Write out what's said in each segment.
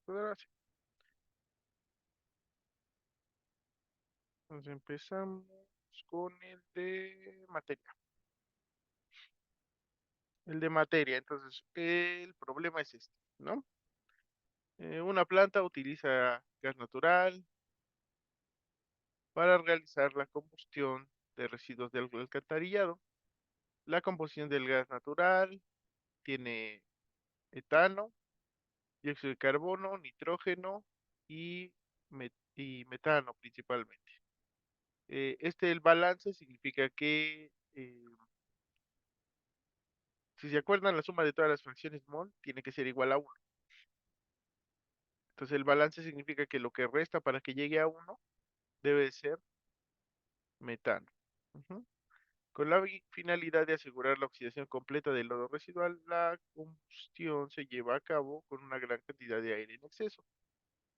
Ahora sí. Entonces empezamos con el de materia. El de materia, entonces el problema es este, ¿no? Una planta utiliza gas natural para realizar la combustión de residuos del alcantarillado. La composición del gas natural tiene etano, dióxido de carbono, nitrógeno y, y metano principalmente. El balance significa que, si se acuerdan, la suma de todas las fracciones mol tiene que ser igual a uno. Entonces el balance significa que lo que resta para que llegue a uno debe ser metano. Ujú. Con la finalidad de asegurar la oxidación completa del lodo residual, la combustión se lleva a cabo con una gran cantidad de aire en exceso.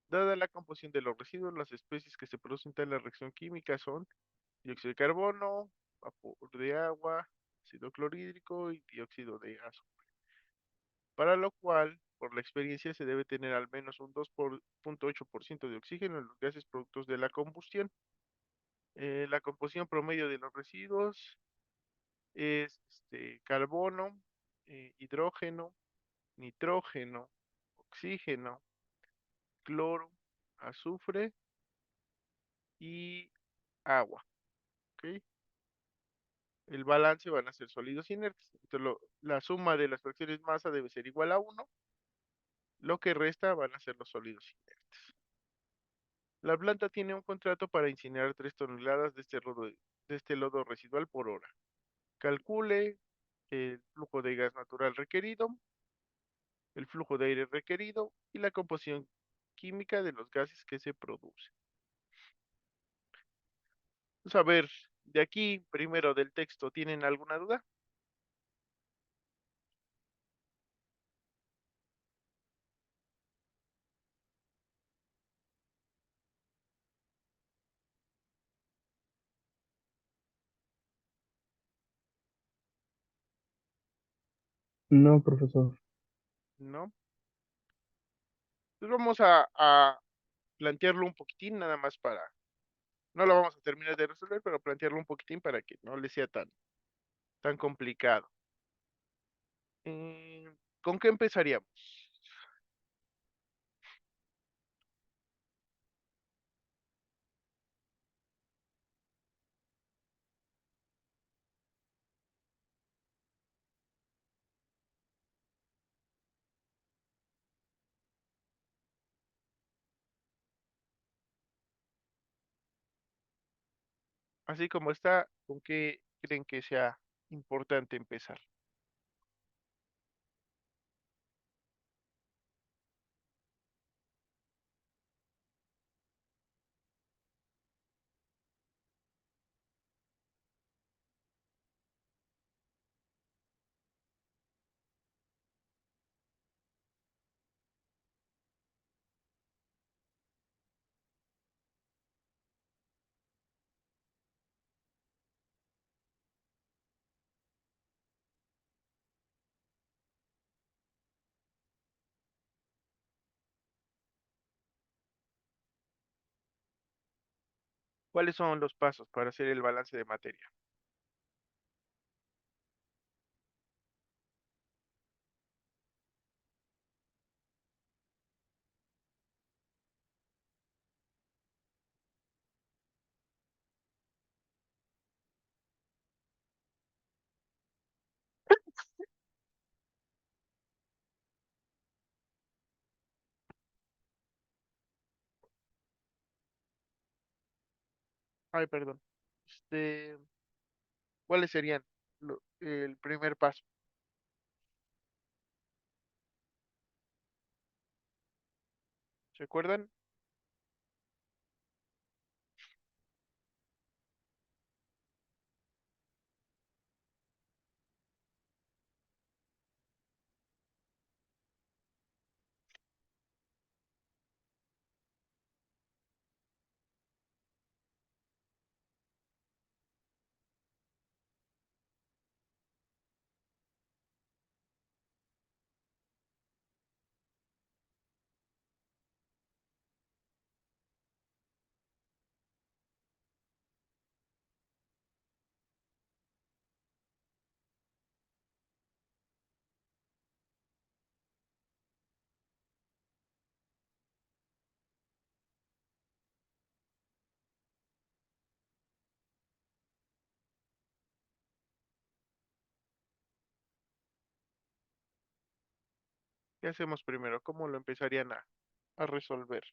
Dada la composición de los residuos, las especies que se producen en la reacción química son dióxido de carbono, vapor de agua, ácido clorhídrico y dióxido de azufre. Para lo cual, por la experiencia, se debe tener al menos un 2,8% de oxígeno en los gases productos de la combustión. La composición promedio de los residuos es carbono, hidrógeno, nitrógeno, oxígeno, cloro, azufre y agua. ¿Ok? El balance van a ser sólidos inertes. Entonces, la suma de las fracciones masa debe ser igual a uno. Lo que resta van a ser los sólidos inertes. La planta tiene un contrato para incinerar 3 toneladas de este lodo residual por hora. Calcule el flujo de gas natural requerido, el flujo de aire requerido y la composición química de los gases que se producen. Vamos a ver, de aquí, primero del texto, ¿tienen alguna duda? No, profesor. ¿No? Pues vamos a plantearlo un poquitín, nada más para, no lo vamos a terminar de resolver, pero plantearlo un poquitín para que no le sea tan complicado. Eh, ¿Con qué empezaríamos? Así como está, ¿con qué creen que sea importante empezar? ¿Cuáles son los pasos para hacer el balance de materia? Ay, perdón. Este, ¿Cuáles serían el primer paso? ¿Se acuerdan? ¿Qué hacemos primero? ¿Cómo lo empezarían a resolver?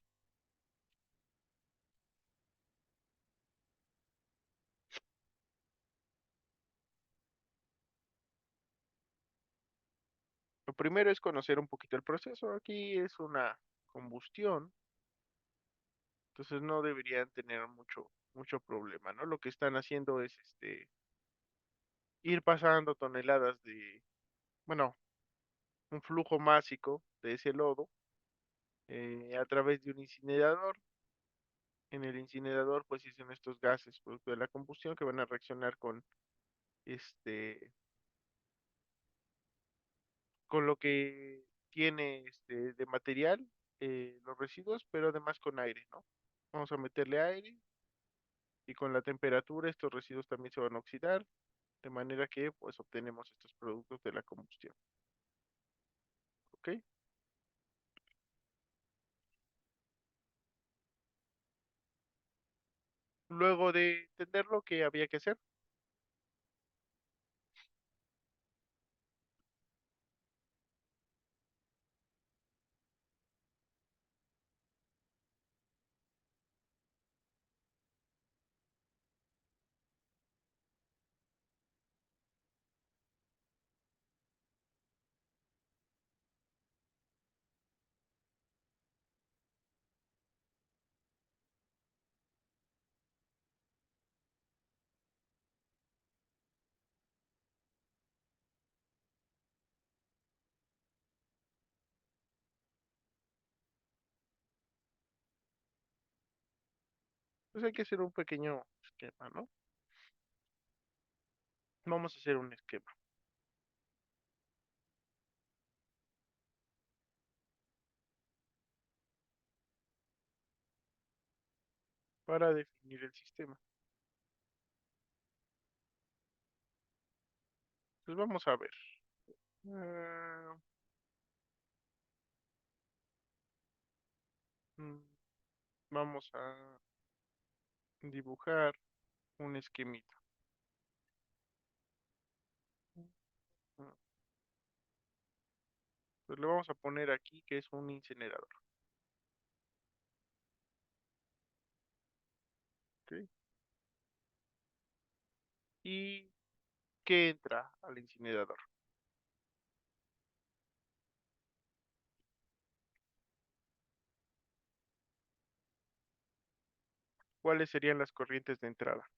Lo primero es conocer un poquito el proceso. Aquí es una combustión, entonces no deberían tener mucho problema, ¿no? Lo que están haciendo es ir pasando toneladas bueno, un flujo másico de ese lodo a través de un incinerador. En el incinerador, pues hacen estos gases producto de la combustión que van a reaccionar este, con lo que tiene de material los residuos, pero además con aire, ¿no? Vamos a meterle aire y con la temperatura estos residuos también se van a oxidar, de manera que pues obtenemos estos productos de la combustión, ¿ok? Luego de entender lo que había que hacer, pues hay que hacer un pequeño esquema, ¿no? Vamos a hacer un esquema para definir el sistema. Pues vamos a ver. Ah, mm, vamos a dibujar un esquemita. Mm, Pues le vamos a poner aquí que es un incinerador, ¿ok? ¿Y qué entra al incinerador? ¿Cuáles serían las corrientes de entrada?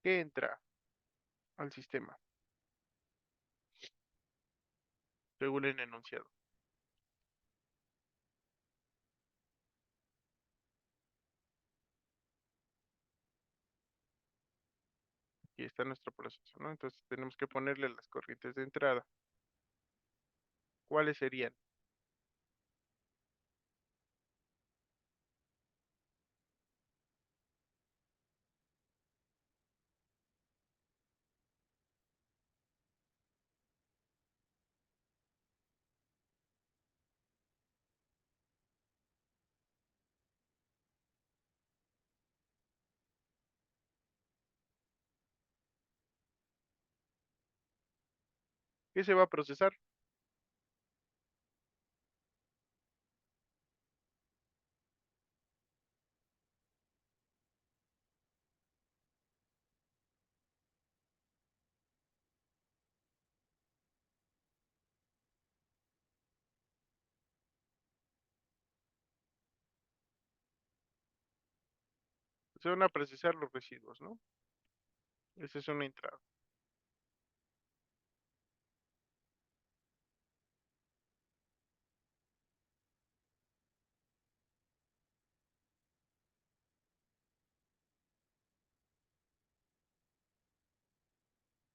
¿Qué entra al sistema según el enunciado? Aquí está nuestro proceso, ¿no? Entonces tenemos que ponerle las corrientes de entrada. ¿Cuáles serían? ¿Qué se va a procesar? Se van a procesar los residuos, ¿no? Esa es una entrada.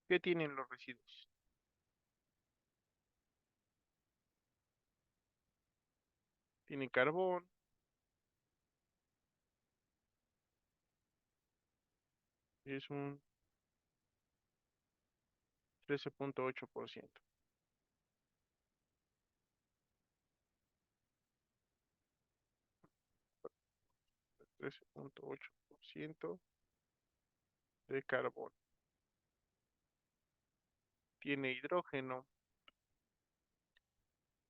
¿Qué tienen los residuos? Tienen carbón, es un 13,8%. 13,8% de carbón. Tiene hidrógeno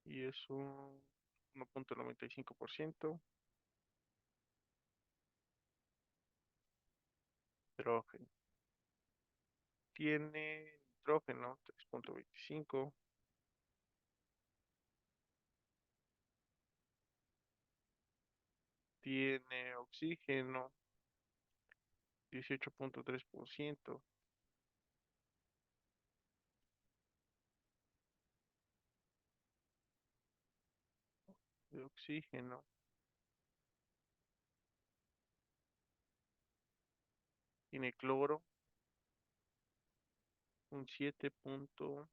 y es un 1,95%. Hidrógeno. Tiene nitrógeno, 3,25. Tiene oxígeno, 18,3%. De oxígeno. Tiene cloro, un 7,6%.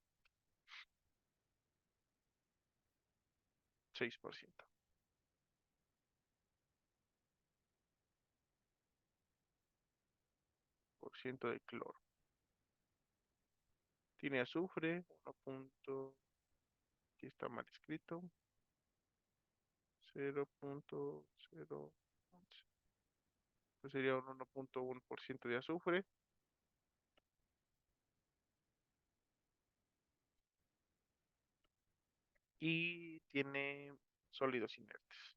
Por ciento de cloro. Tiene azufre, 1. Aquí está mal escrito. 0,011. Pues sería un 1,1% de azufre. Y tiene sólidos inertes.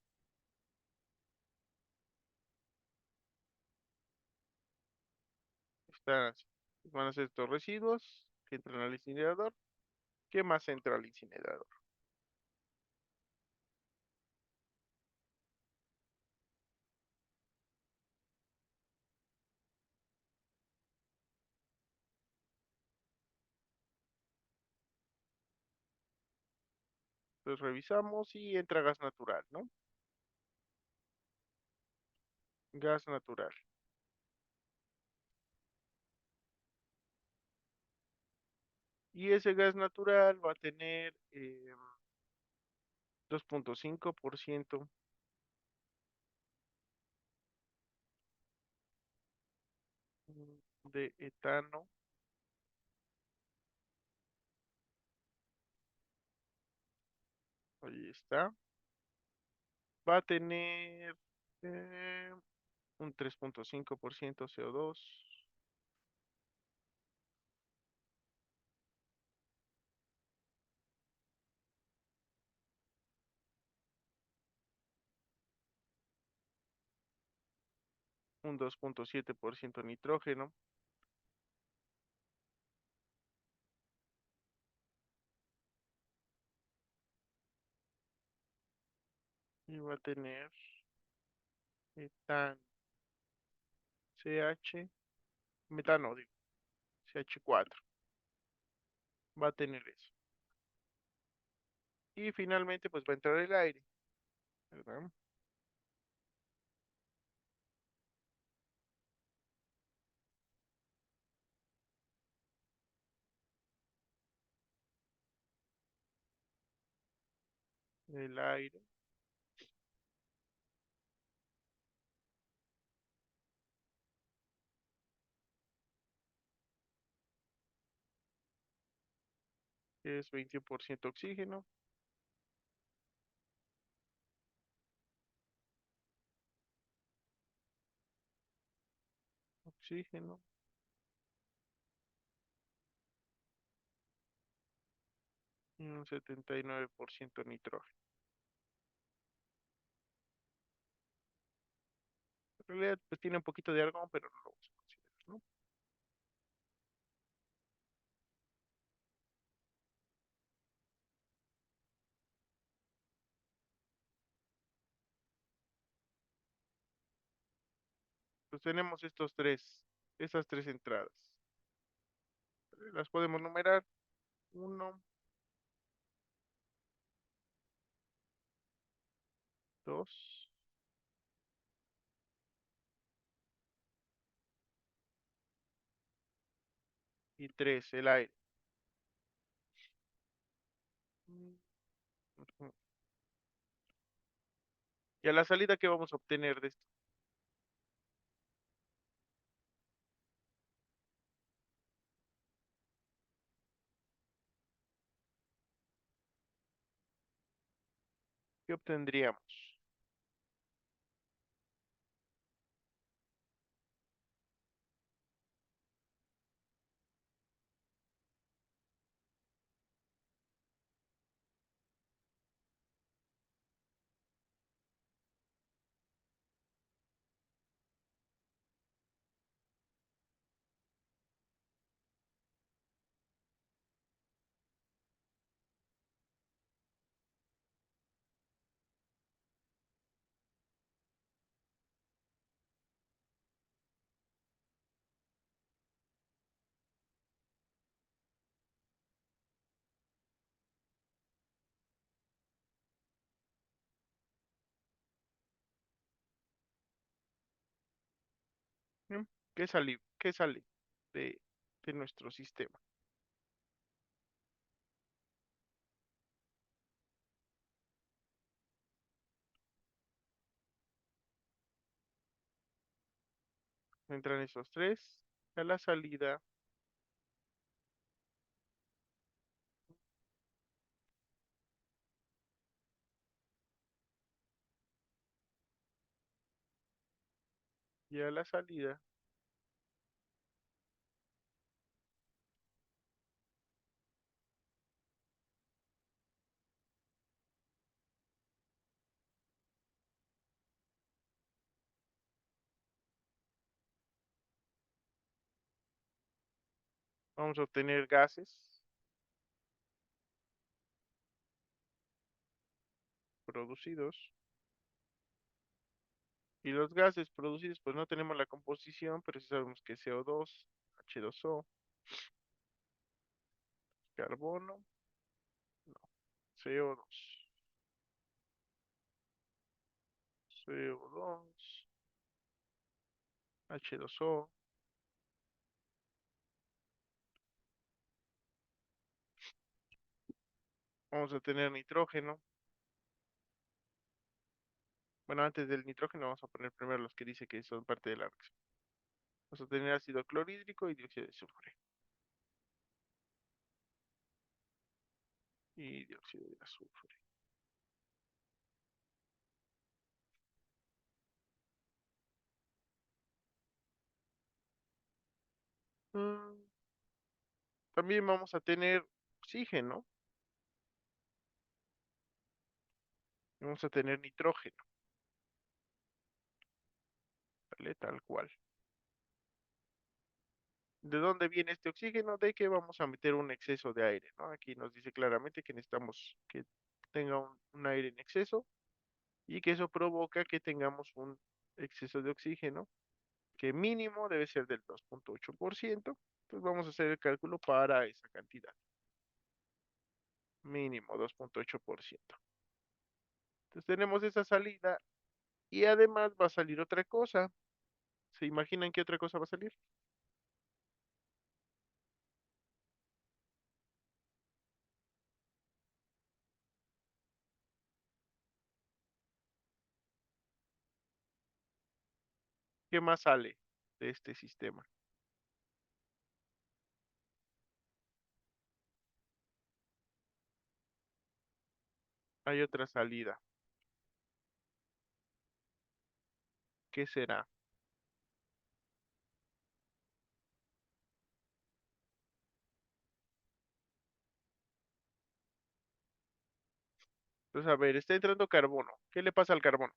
Están así. Van a ser estos residuos que entran al incinerador. ¿Qué más entra al incinerador? Entonces revisamos y entra gas natural, ¿no? Gas natural. Y ese gas natural va a tener 2,5% de etano. Ahí está. Va a tener eh, un 3,5% CO2. Un 2,7% nitrógeno. Y va a tener etano, CH, metano, digo, CH4. Va a tener eso. Y finalmente, pues va a entrar el aire, ¿verdad? El aire, que es 21% oxígeno, oxígeno, y un 79% nitrógeno. En realidad, pues tiene un poquito de argón, pero no lo vamos a considerar, ¿no? Pues tenemos estas tres entradas. Las podemos numerar. Uno, dos y tres, el aire. Ujú. Y a la salida, ¿qué vamos a obtener de esto? ¿Qué obtendríamos? ¿Mm? ¿Qué sale de, de nuestro sistema? Entran esos tres. A la salida, y a la salida, vamos a obtener gases producidos. Y los gases producidos, pues no tenemos la composición, pero sí sabemos que CO2, H2O, carbono, CO2, CO2, H2O. Vamos a tener nitrógeno. Bueno, antes del nitrógeno vamos a poner primero los que dice que son parte de la reacción. Vamos a tener ácido clorhídrico y dióxido de azufre. Y dióxido de azufre. Mm, También vamos a tener oxígeno. Y vamos a tener nitrógeno, ¿vale? Tal cual. ¿De dónde viene este oxígeno? De que vamos a meter un exceso de aire, ¿no? Aquí nos dice claramente que necesitamos que tenga un aire en exceso y que eso provoca que tengamos un exceso de oxígeno que mínimo debe ser del 2,8%. Entonces vamos a hacer el cálculo para esa cantidad. Mínimo 2,8%. Entonces tenemos esa salida y además va a salir otra cosa. ¿Se imaginan qué otra cosa va a salir? ¿Qué más sale de este sistema? Hay otra salida. ¿Qué será? Entonces, a ver, está entrando carbono. ¿Qué le pasa al carbono?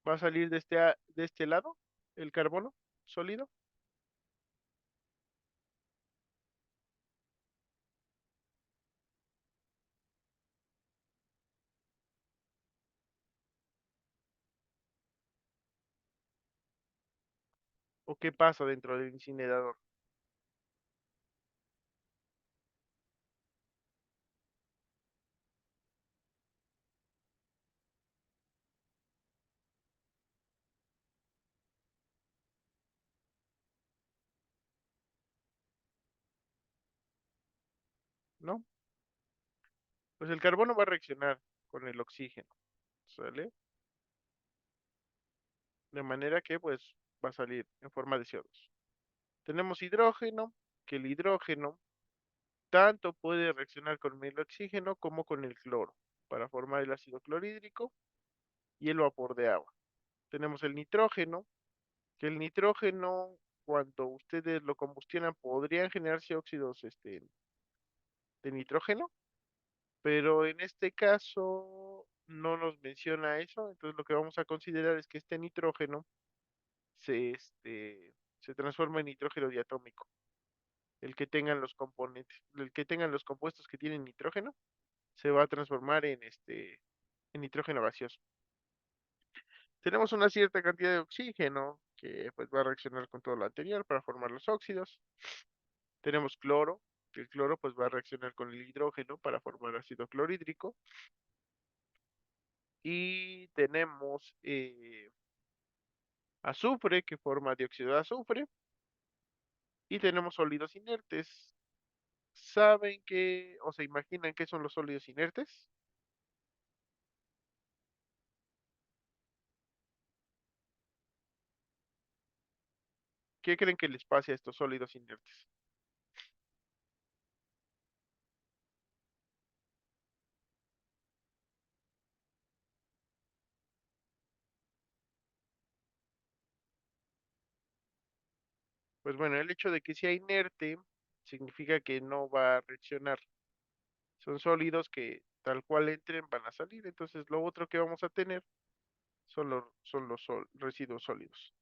Va a salir de este lado el carbono sólido. ¿O qué pasa dentro del incinerador? ¿No? Pues el carbono va a reaccionar con el oxígeno, ¿sale? De manera que pues va a salir en forma de CO2. Tenemos hidrógeno, que el hidrógeno tanto puede reaccionar con el oxígeno como con el cloro para formar el ácido clorhídrico y el vapor de agua. Tenemos el nitrógeno, que el nitrógeno, cuando ustedes lo combustionan, podrían generarse óxidos de nitrógeno, pero en este caso no nos menciona eso, entonces lo que vamos a considerar es que este nitrógeno se transforma en nitrógeno diatómico. El que tengan los componentes, el que tengan los compuestos que tienen nitrógeno, se va a transformar en nitrógeno gaseoso. Tenemos una cierta cantidad de oxígeno que pues va a reaccionar con todo lo anterior para formar los óxidos. Tenemos cloro, que el cloro pues va a reaccionar con el hidrógeno para formar ácido clorhídrico. Y tenemos azufre, que forma dióxido de azufre. Y tenemos sólidos inertes. ¿Saben qué, o se imaginan qué son los sólidos inertes? ¿Qué creen que les pase a estos sólidos inertes? Pues bueno, el hecho de que sea inerte significa que no va a reaccionar. Son sólidos que tal cual entren van a salir. Entonces lo otro que vamos a tener son los residuos sólidos,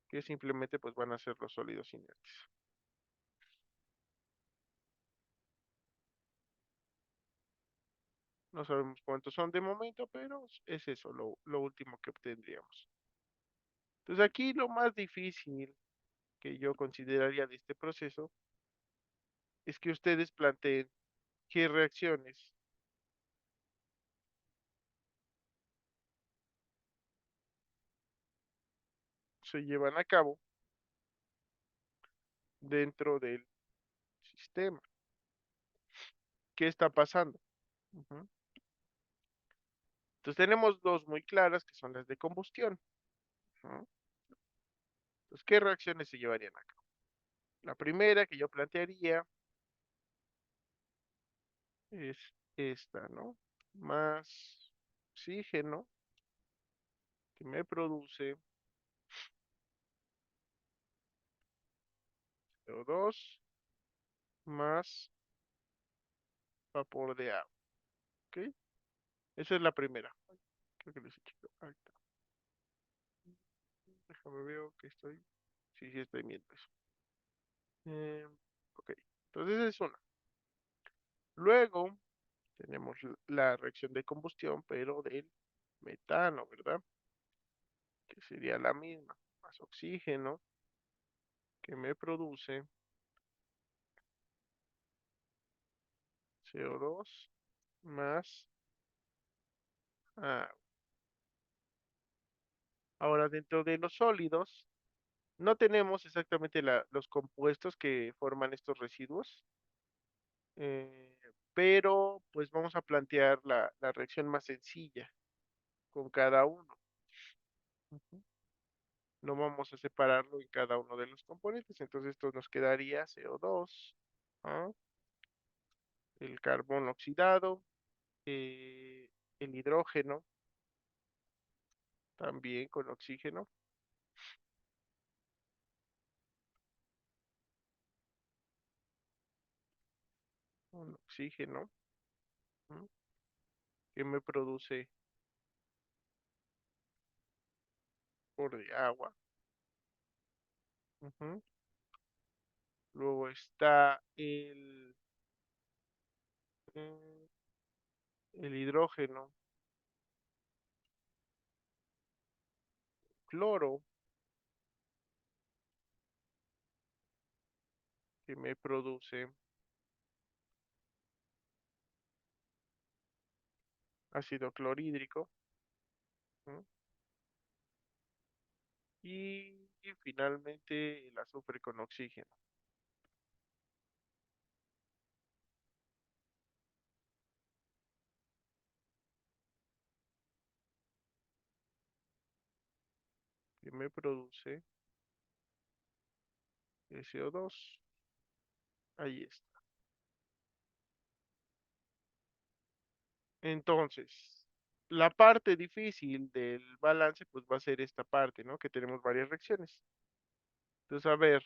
que simplemente pues van a ser los sólidos inertes. No sabemos cuántos son de momento, pero es eso lo último que obtendríamos. Entonces aquí lo más difícil que yo consideraría de este proceso es que ustedes planteen qué reacciones se llevan a cabo dentro del sistema. ¿Qué está pasando? Ujú. Entonces tenemos dos muy claras que son las de combustión. Ujú. Entonces, ¿qué reacciones se llevarían a cabo? La primera que yo plantearía es esta, ¿no? Más oxígeno que me produce CO2 más vapor de agua, ¿ok? Esa es la primera. Creo que les he hecho. Ahí está. Déjame ver que estoy. Sí, sí estoy viendo eso. Eh, ok, entonces esa es una. Luego tenemos la reacción de combustión, pero del metano, ¿verdad? Que sería la misma, más oxígeno que me produce CO2 más agua. Ahora, dentro de los sólidos, no tenemos exactamente los compuestos que forman estos residuos, eh, pero pues vamos a plantear la reacción más sencilla con cada uno. Ujú. No vamos a separarlo en cada uno de los componentes, entonces esto nos quedaría CO2, ¿ah? El carbono oxidado, eh, el hidrógeno, también con oxígeno, un oxígeno, ¿m? Que me produce. vapor de agua. Ujú. Luego está mm, el hidrógeno, cloro, que me produce ácido clorhídrico. ¿Mm? Y finalmente el azufre con oxígeno, que me produce SO2. Ahí está. Entonces, la parte difícil del balance, pues va a ser esta parte, ¿no? Que tenemos varias reacciones. Entonces, a ver,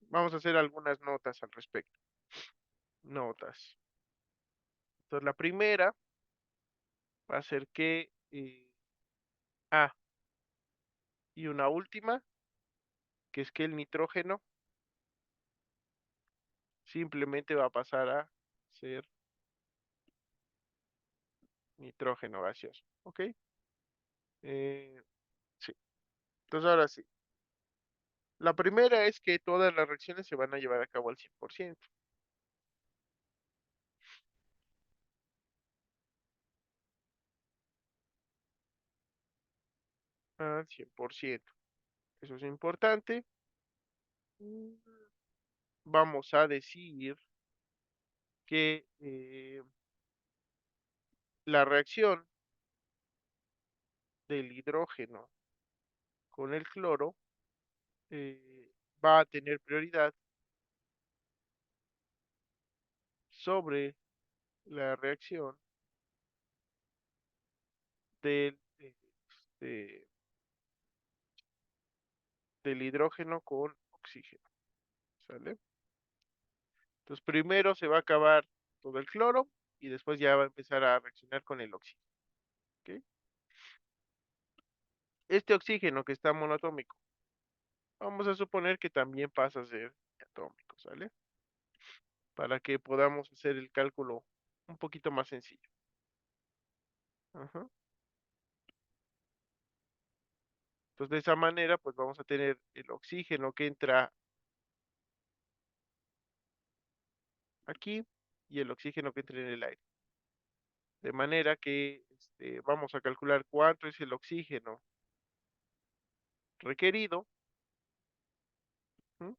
vamos a hacer algunas notas al respecto. Notas. Entonces, la primera va a ser que, y una última, que es que el nitrógeno simplemente va a pasar a ser nitrógeno gaseoso, ¿ok? Eh, sí. Entonces, ahora sí. La primera es que todas las reacciones se van a llevar a cabo al 100%. Al 100%. Eso es importante. Mm, Vamos a decir que la reacción del hidrógeno con el cloro va a tener prioridad sobre la reacción del, este, del hidrógeno con oxígeno. ¿Sale? Entonces primero se va a acabar todo el cloro y después ya va a empezar a reaccionar con el oxígeno. ¿Ok? Este oxígeno que está monoatómico, vamos a suponer que también pasa a ser atómico, ¿sale? Para que podamos hacer el cálculo un poquito más sencillo. Ajá. Entonces, de esa manera, pues vamos a tener el oxígeno que entra aquí y el oxígeno que entra en el aire. De manera que vamos a calcular cuánto es el oxígeno requerido. ¿Mm?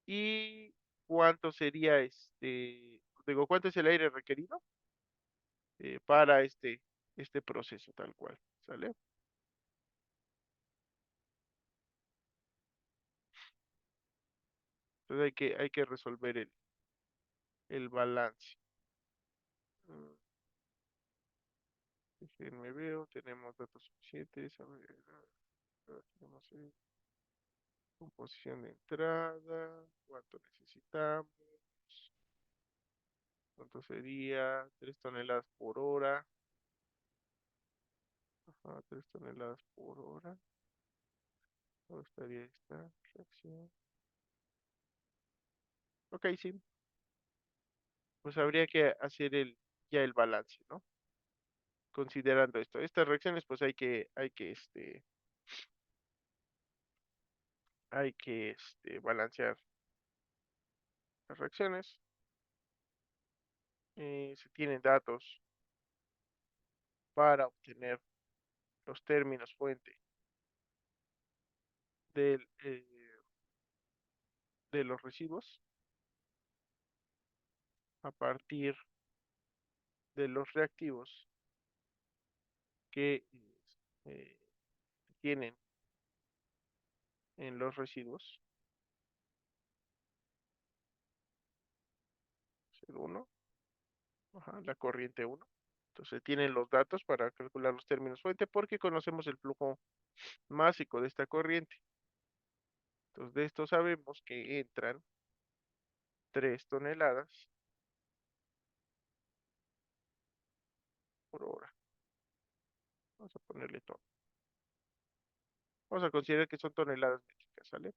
Y cuánto sería digo, cuánto es el aire requerido para este proceso tal cual, ¿sale? Entonces hay que resolver el balance. Mm, Déjenme veo, tenemos datos suficientes. A ver, tenemos composición de entrada, cuánto necesitamos, cuánto sería, 3 toneladas por hora. Ajá, 3 toneladas por hora. ¿Dónde estaría esta reacción? Ok, sí, pues habría que hacer ya el balance, ¿no? Considerando esto. Estas reacciones, pues hay que balancear las reacciones. Se tienen datos para obtener los términos fuente del, de los residuos a partir de los reactivos que eh, tienen en los residuos. Es el 1, ajá, la corriente 1. Entonces tienen los datos para calcular los términos fuente porque conocemos el flujo másico de esta corriente. Entonces de esto sabemos que entran 3 toneladas por hora. Vamos a ponerle todo. Vamos a considerar que son toneladas métricas, ¿sale?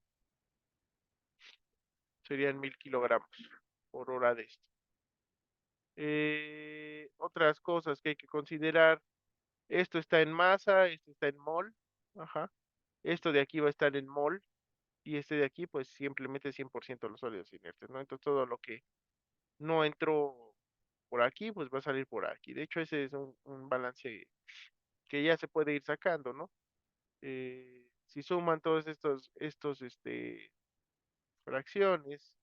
Serían 1000 kilogramos por hora de esto. Otras cosas que hay que considerar, esto está en masa, esto está en mol, ajá. Esto de aquí va a estar en mol y este de aquí pues simplemente 100% los sólidos inertes, ¿no? Entonces todo lo que no entró por aquí pues va a salir por aquí. De hecho ese es un balance que ya se puede ir sacando, ¿no? Si suman todos estos fracciones,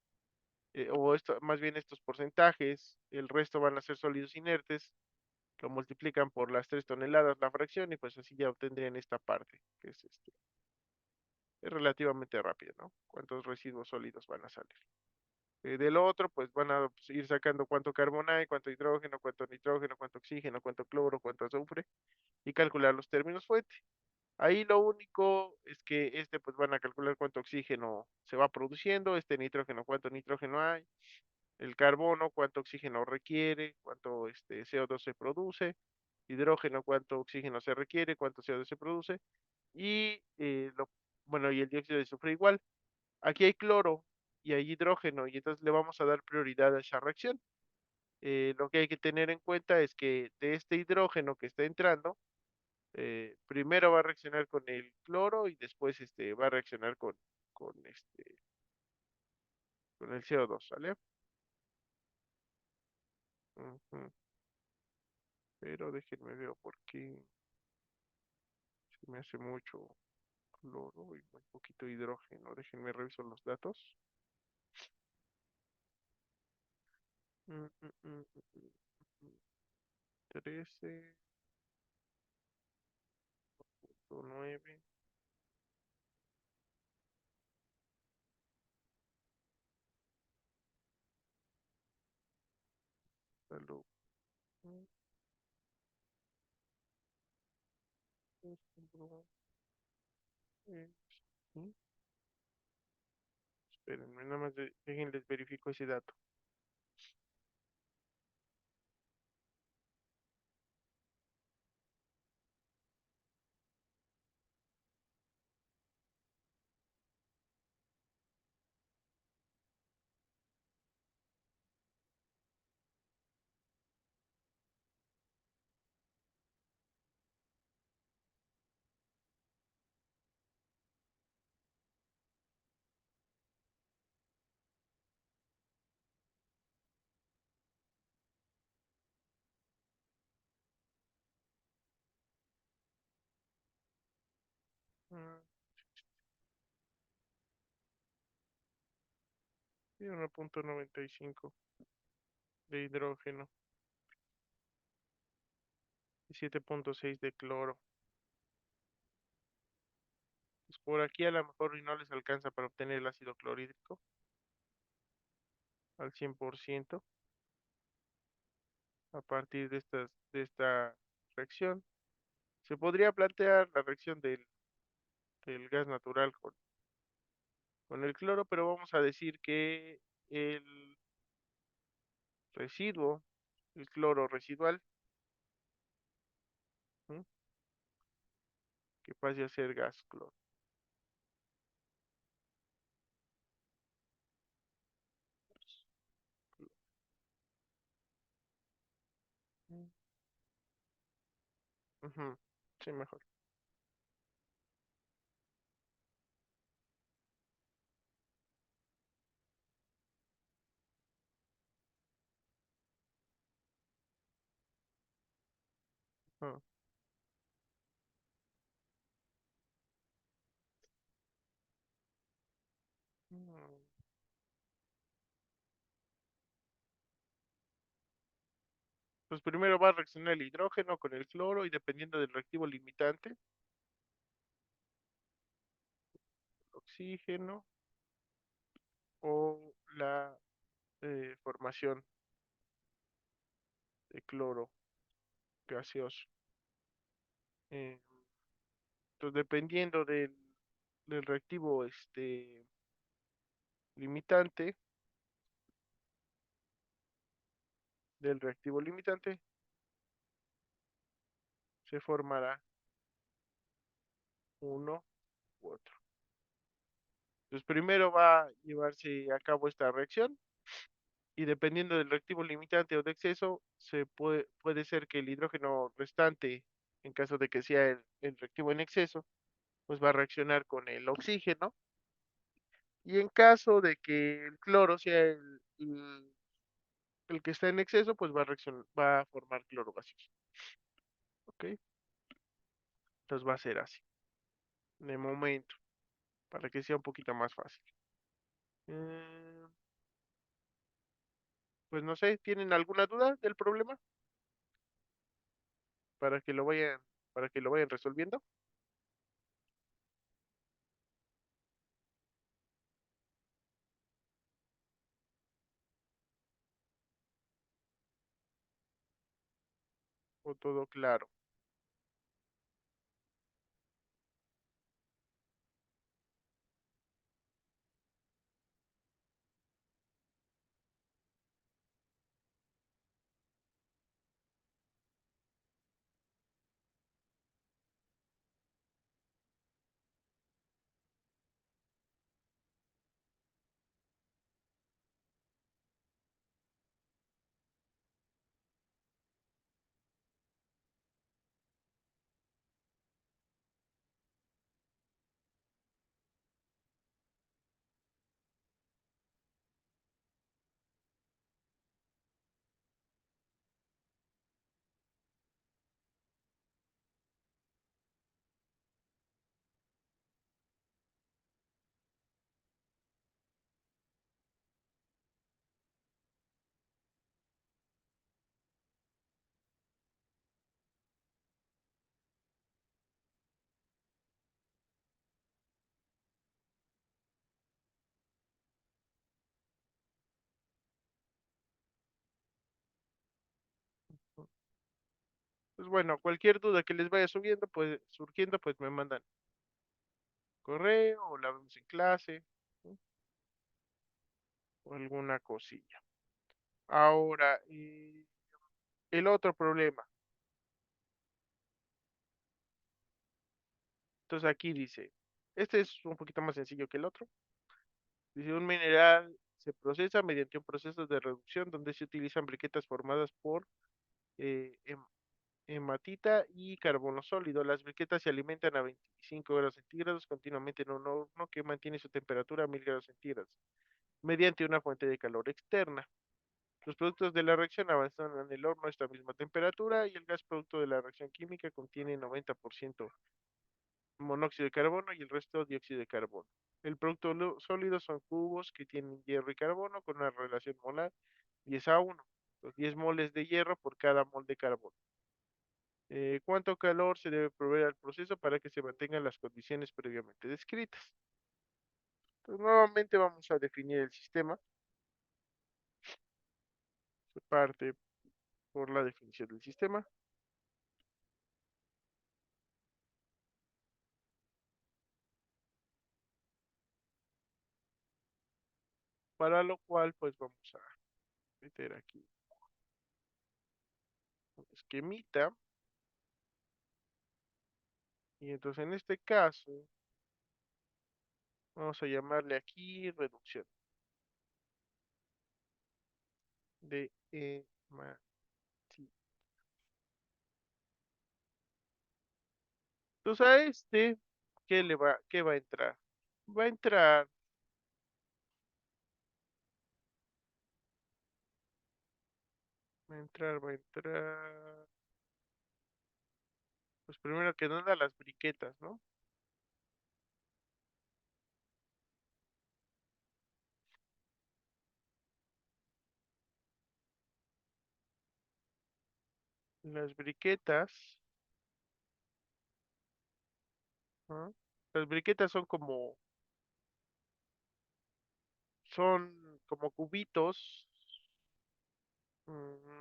o esto, más bien estos porcentajes, el resto van a ser sólidos inertes, lo multiplican por las 3 toneladas la fracción y pues así ya obtendrían esta parte, que es relativamente rápida, ¿no? ¿Cuántos residuos sólidos van a salir? De lo otro, pues van a pues, ir sacando cuánto carbono hay, cuánto hidrógeno, cuánto nitrógeno, cuánto oxígeno, cuánto cloro, cuánto azufre y calcular los términos fuente. Ahí lo único es que pues van a calcular cuánto oxígeno se va produciendo, nitrógeno, cuánto nitrógeno hay, el carbono, cuánto oxígeno requiere, cuánto CO2 se produce, hidrógeno, cuánto oxígeno se requiere, cuánto CO2 se produce, y bueno, y el dióxido de azufre igual. Aquí hay cloro y hay hidrógeno, y entonces le vamos a dar prioridad a esa reacción. Lo que hay que tener en cuenta es que de este hidrógeno que está entrando, primero va a reaccionar con el cloro y después va a reaccionar con el CO2, ¿sale? Ujú. Pero déjenme ver por qué se me hace mucho cloro y muy poquito hidrógeno. Déjenme reviso los datos. Mm, mm, mm, mm, mm, mm. 13.9. Salud. Mm, mm. Espérenme, nada más déjenles verifico ese dato. Mm, y 1.95 de hidrógeno y 7.6 de cloro. Pues por aquí a lo mejor y no les alcanza para obtener el ácido clorhídrico al 100% a partir de esta reacción. Se podría plantear la reacción del gas natural con el cloro, pero vamos a decir que el residuo, el cloro residual, ¿m? Que pase a ser gas cloro. Mm, ujú. Sí, mejor. Ah, mm. Pues primero va a reaccionar el hidrógeno con el cloro y dependiendo del reactivo limitante, oxígeno o la formación de cloro gaseoso. Eh, entonces, dependiendo del reactivo limitante, del reactivo limitante, se formará uno. u otro. Entonces primero va a llevarse a cabo esta reacción y dependiendo del reactivo limitante o de exceso, puede ser que el hidrógeno restante, en caso de que sea el reactivo en exceso, pues va a reaccionar con el oxígeno. Y en caso de que el cloro sea el que está en exceso, pues va a formar cloro gaseoso. ¿Ok? Entonces va a ser así, de momento, para que sea un poquito más fácil. Eh, pues no sé, ¿tienen alguna duda del problema? Para que lo vayan, para que lo vayan resolviendo. O todo claro. Pues bueno, cualquier duda que les vaya surgiendo, pues me mandan correo o la vemos en clase, ¿no? O alguna cosilla. Ahora, el otro problema. Entonces aquí dice, este es un poquito más sencillo que el otro. Dice, un mineral se procesa mediante un proceso de reducción donde se utilizan briquetas formadas por eh, hem- hematita y carbono sólido. Las briquetas se alimentan a 25 grados centígrados continuamente en un horno que mantiene su temperatura a 1000 grados centígrados mediante una fuente de calor externa. Los productos de la reacción avanzan en el horno a esta misma temperatura y el gas producto de la reacción química contiene 90% monóxido de carbono y el resto dióxido de carbono. El producto sólido son cubos que tienen hierro y carbono con una relación molar 10 a 1, los 10 moles de hierro por cada mol de carbono. ¿Cuánto calor se debe proveer al proceso para que se mantengan las condiciones previamente descritas? Entonces, nuevamente vamos a definir el sistema. Se parte por la definición del sistema, para lo cual pues vamos a meter aquí un esquemita. Y entonces en este caso vamos a llamarle aquí reducción de hematita. Entonces a este, qué va a entrar? Va a entrar, va a entrar, pues primero que nada las briquetas, ¿no? Las briquetas, ¿no? Las briquetas son como cubitos,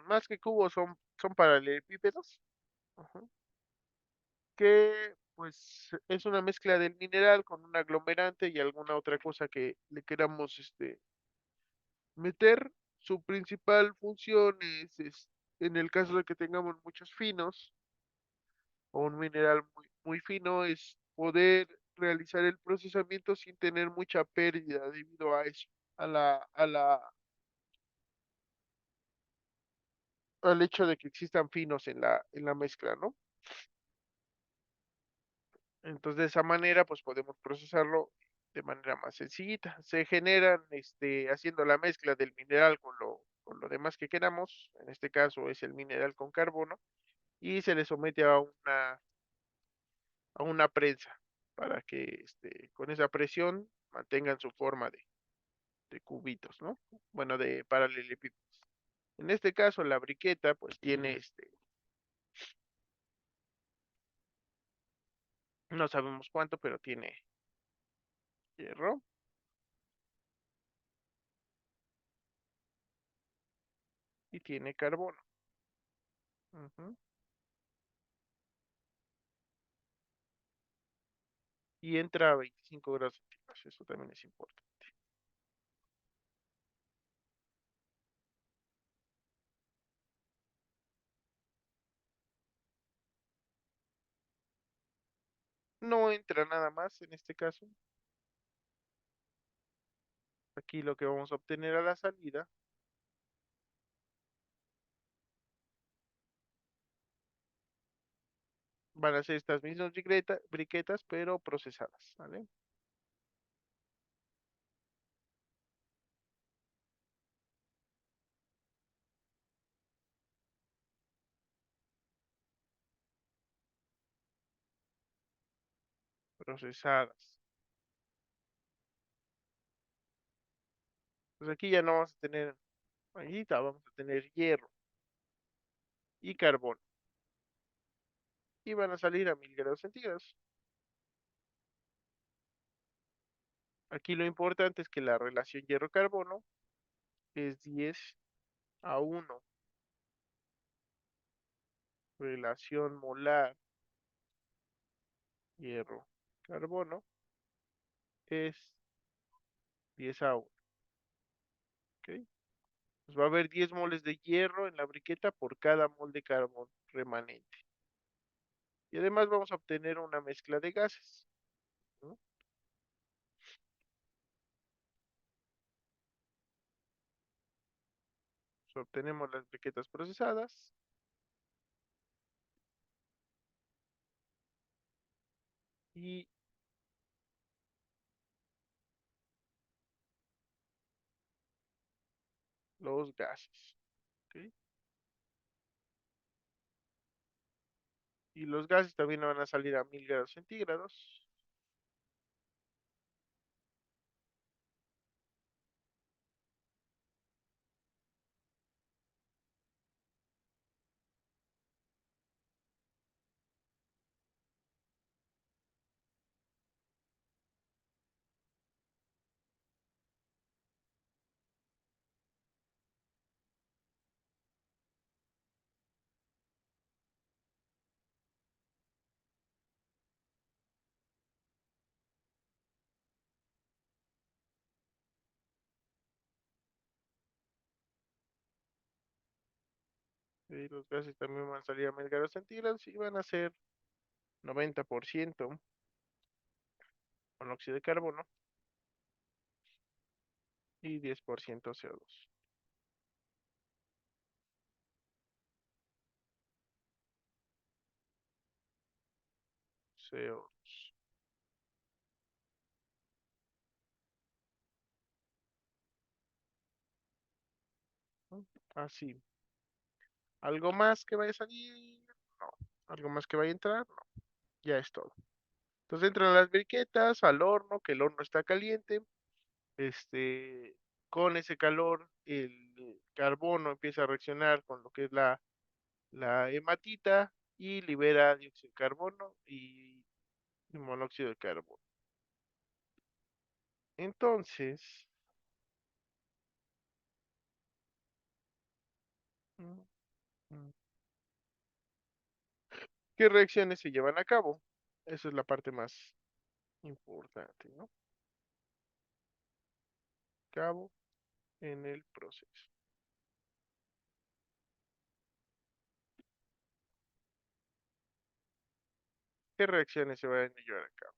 más que cubos, son paralelepípedos, ajá, que pues es una mezcla del mineral con un aglomerante y alguna otra cosa que le queramos meter. Su principal función en el caso de que tengamos muchos finos o un mineral muy fino, es poder realizar el procesamiento sin tener mucha pérdida debido a eso, al hecho de que existan finos en la mezcla, ¿no? Entonces, de esa manera, pues podemos procesarlo de manera más sencillita. Se generan, haciendo la mezcla del mineral con lo demás que queramos, en este caso es el mineral con carbono, y se le somete a una prensa para que, con esa presión mantengan su forma de cubitos, ¿no? Bueno, de paralelepípedos. En este caso, la briqueta, pues tiene, no sabemos cuánto, pero tiene hierro y tiene carbono. Ujú. Y entra a 25 grados centígrados, eso también es importante. No entra nada más en este caso. Aquí lo que vamos a obtener a la salida van a ser estas mismas briquetas, pero procesadas, ¿vale? Procesadas. Pues aquí ya no vamos a tener magnetita, vamos a tener hierro y carbono. Y van a salir a 1000 grados centígrados. Aquí lo importante es que la relación hierro-carbono es 10 a 1. Relación molar hierro-carbono es 10 a 1. ¿Ok? Pues va a haber 10 moles de hierro en la briqueta por cada mol de carbón remanente. Y además vamos a obtener una mezcla de gases, ¿no? Pues obtenemos las briquetas procesadas y los gases. ¿Ok? Y los gases también van a salir a 1000 grados centígrados. Y los gases también van a salir a 1000 grados centígrados y van a ser 90% monóxido de carbono y 10% CO2. CO2. ¿No? Así. ¿Algo más que vaya a salir? No. ¿Algo más que vaya a entrar? No. Ya es todo. Entonces entran las briquetas al horno, que el horno está caliente. Este, con ese calor, el carbono empieza a reaccionar con lo que es la hematita y libera dióxido de carbono y monóxido de carbono. Entonces, mm, mm, ¿qué reacciones se llevan a cabo? Esa es la parte más importante, ¿no? Cabo en el proceso. ¿Qué reacciones se van a llevar a cabo?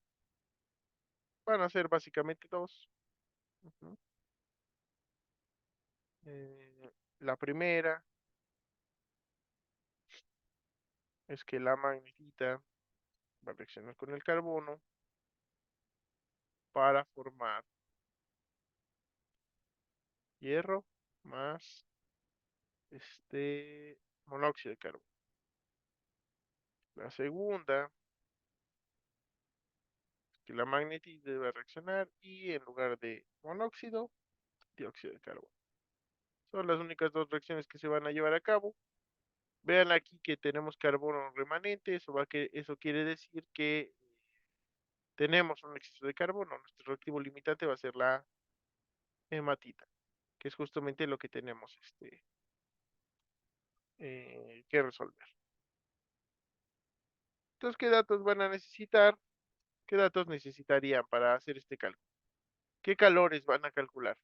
Van a ser básicamente dos. Ujú. La primera es que la magnetita va a reaccionar con el carbono para formar hierro más monóxido de carbono. La segunda es que la magnetita va a reaccionar y en lugar de monóxido, dióxido de carbono. Son las únicas dos reacciones que se van a llevar a cabo. Vean aquí que tenemos carbono remanente, eso quiere decir que tenemos un exceso de carbono. Nuestro reactivo limitante va a ser la hematita, que es justamente lo que tenemos que resolver. Entonces, ¿qué datos van a necesitar? ¿Qué datos necesitarían para hacer este cálculo? ¿Qué calores van a calcular?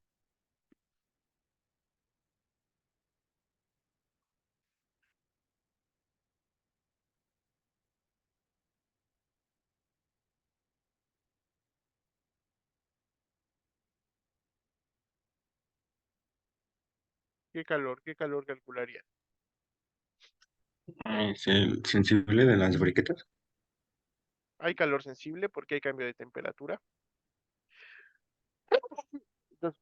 Qué calor calcularían? Es el sensible de las briquetas. Hay calor sensible porque hay cambio de temperatura. Entonces,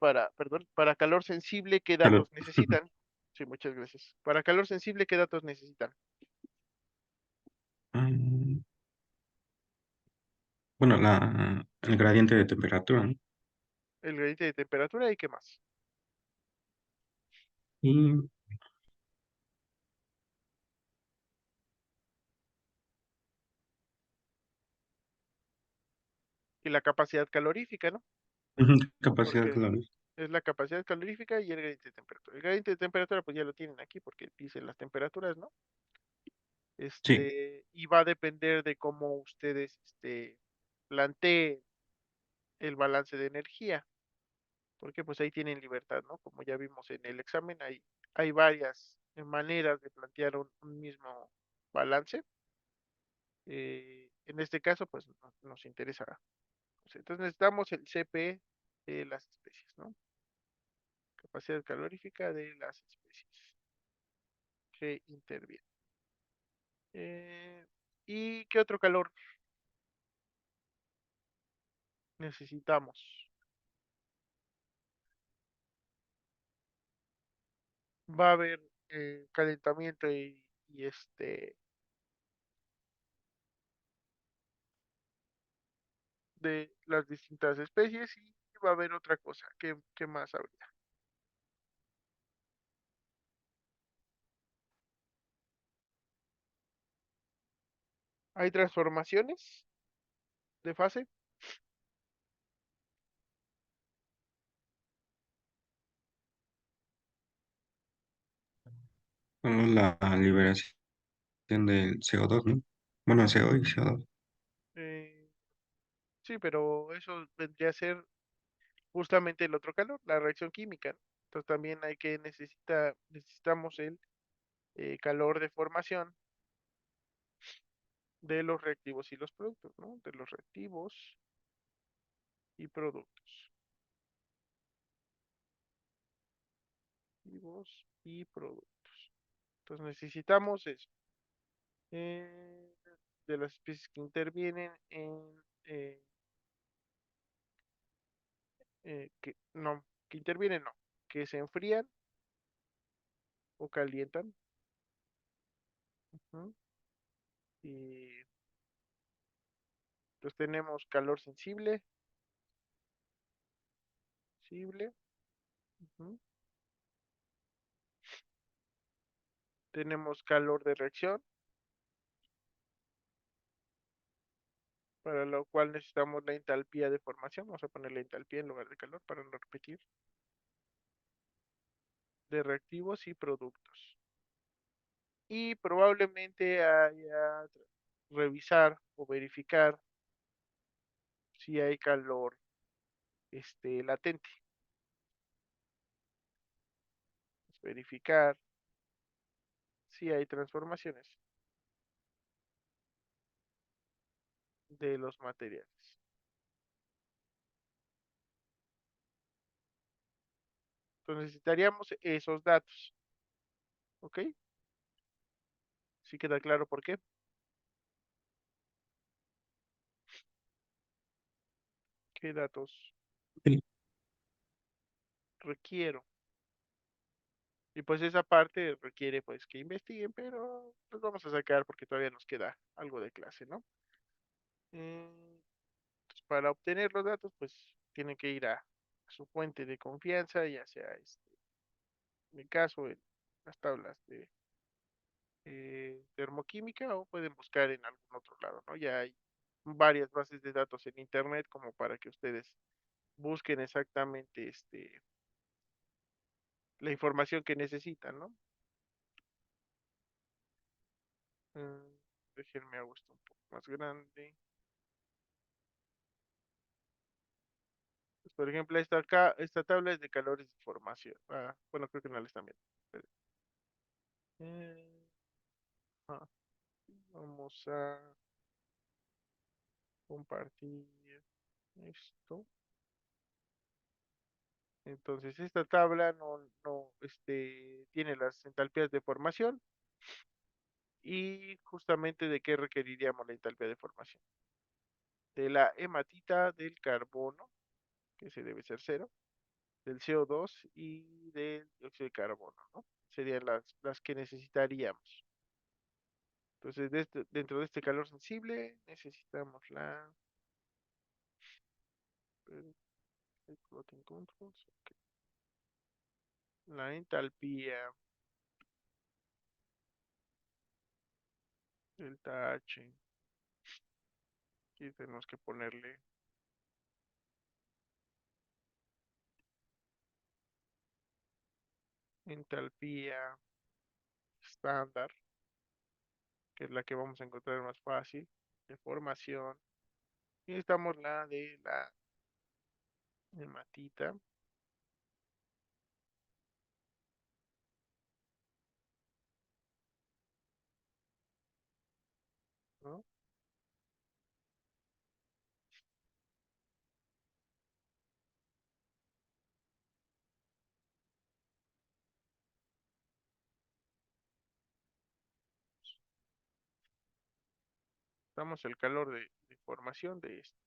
para calor sensible, ¿qué Calor. datos necesitan? Sí, muchas gracias. Para calor sensible, ¿qué datos necesitan? Mm, Bueno, el gradiente de temperatura, ¿no? El gradiente de temperatura y qué más. Y Y la capacidad calorífica, ¿no? capacidad Porque calórica. es la capacidad calorífica y el gradiente de temperatura. El gradiente de temperatura, pues ya lo tienen aquí porque dicen las temperaturas, ¿no? Sí. Y va a depender de cómo ustedes, planteen el balance de energía, porque pues ahí tienen libertad, ¿no? Como ya vimos en el examen, hay varias maneras de plantear un mismo balance. En este caso, pues nos interesa. Pues, entonces necesitamos el CP de las especies, ¿no? Capacidad calorífica de las especies que intervienen. ¿Y qué otro calor necesitamos? Va a haber calentamiento y de las distintas especies y va a haber otra cosa. ¿Qué más habría? ¿Hay transformaciones de fase? Solo la liberación del CO2, ¿no? Bueno, CO y CO2. Eh, sí, pero eso vendría a ser justamente el otro calor, la reacción química, ¿no? Entonces también necesitamos el calor de formación de los reactivos y los productos, ¿no? De los reactivos y productos. Reactivos y productos. Entonces necesitamos eso. eh, de las especies que intervienen eh, no, que intervienen no, que se enfrían o calientan. Ujú. Y pues tenemos calor sensible, sensible. Ujú. Tenemos calor de reacción, para lo cual necesitamos la entalpía de formación. Vamos a poner la entalpía en lugar de calor para no repetir. De reactivos y productos. Y probablemente haya revisar o verificar si hay calor latente. Verificar si hay transformaciones de los materiales. Entonces necesitaríamos esos datos, ¿ok? ¿Sí queda claro por qué? ¿Qué datos Sí. requiero? Y pues esa parte requiere pues que investiguen, pero los vamos a sacar porque todavía nos queda algo de clase, ¿no? Entonces, para obtener los datos, pues tienen que ir a su fuente de confianza, ya sea en mi caso, en las tablas de termoquímica o pueden buscar en algún otro lado, ¿no? Ya hay varias bases de datos en internet como para que ustedes busquen exactamente la información que necesitan, ¿no? Mm, Déjenme hago esto un poco más grande. Pues, por ejemplo, esta tabla es de calores de formación. Bueno, creo que no la están viendo. Esperen. Eh, ah, Vamos a compartir esto. Entonces, esta tabla tiene las entalpías de formación y justamente de qué requeriríamos la entalpía de formación. De la hematita del carbono, que se debe ser cero, del CO2 y del dióxido de carbono, ¿no? Serían las que necesitaríamos. Entonces, dentro de este calor sensible, necesitamos plotting controls, ok, la entalpía, delta H, y tenemos que ponerle entalpía estándar, que es la que vamos a encontrar más fácil, de formación. Y necesitamos la de la hematita, ¿no? Damos el calor de formación de esto.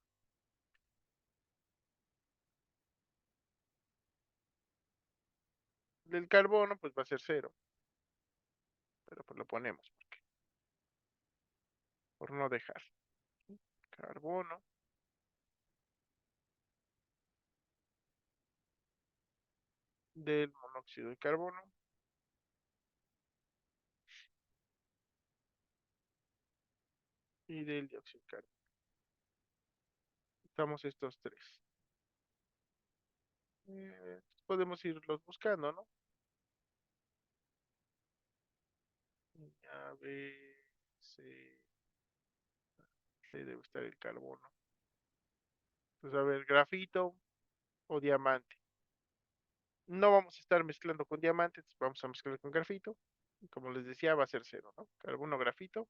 Del carbono, pues va a ser cero, pero pues lo ponemos, por no dejar. Carbono, del monóxido de carbono y del dióxido de carbono. Estamos estos tres. Podemos irlos buscando, ¿no? A, B, C, C debe estar el carbono. Entonces, a ver, grafito o diamante. No vamos a estar mezclando con diamante, entonces vamos a mezclar con grafito. Y como les decía, va a ser cero, ¿no? Carbono, grafito,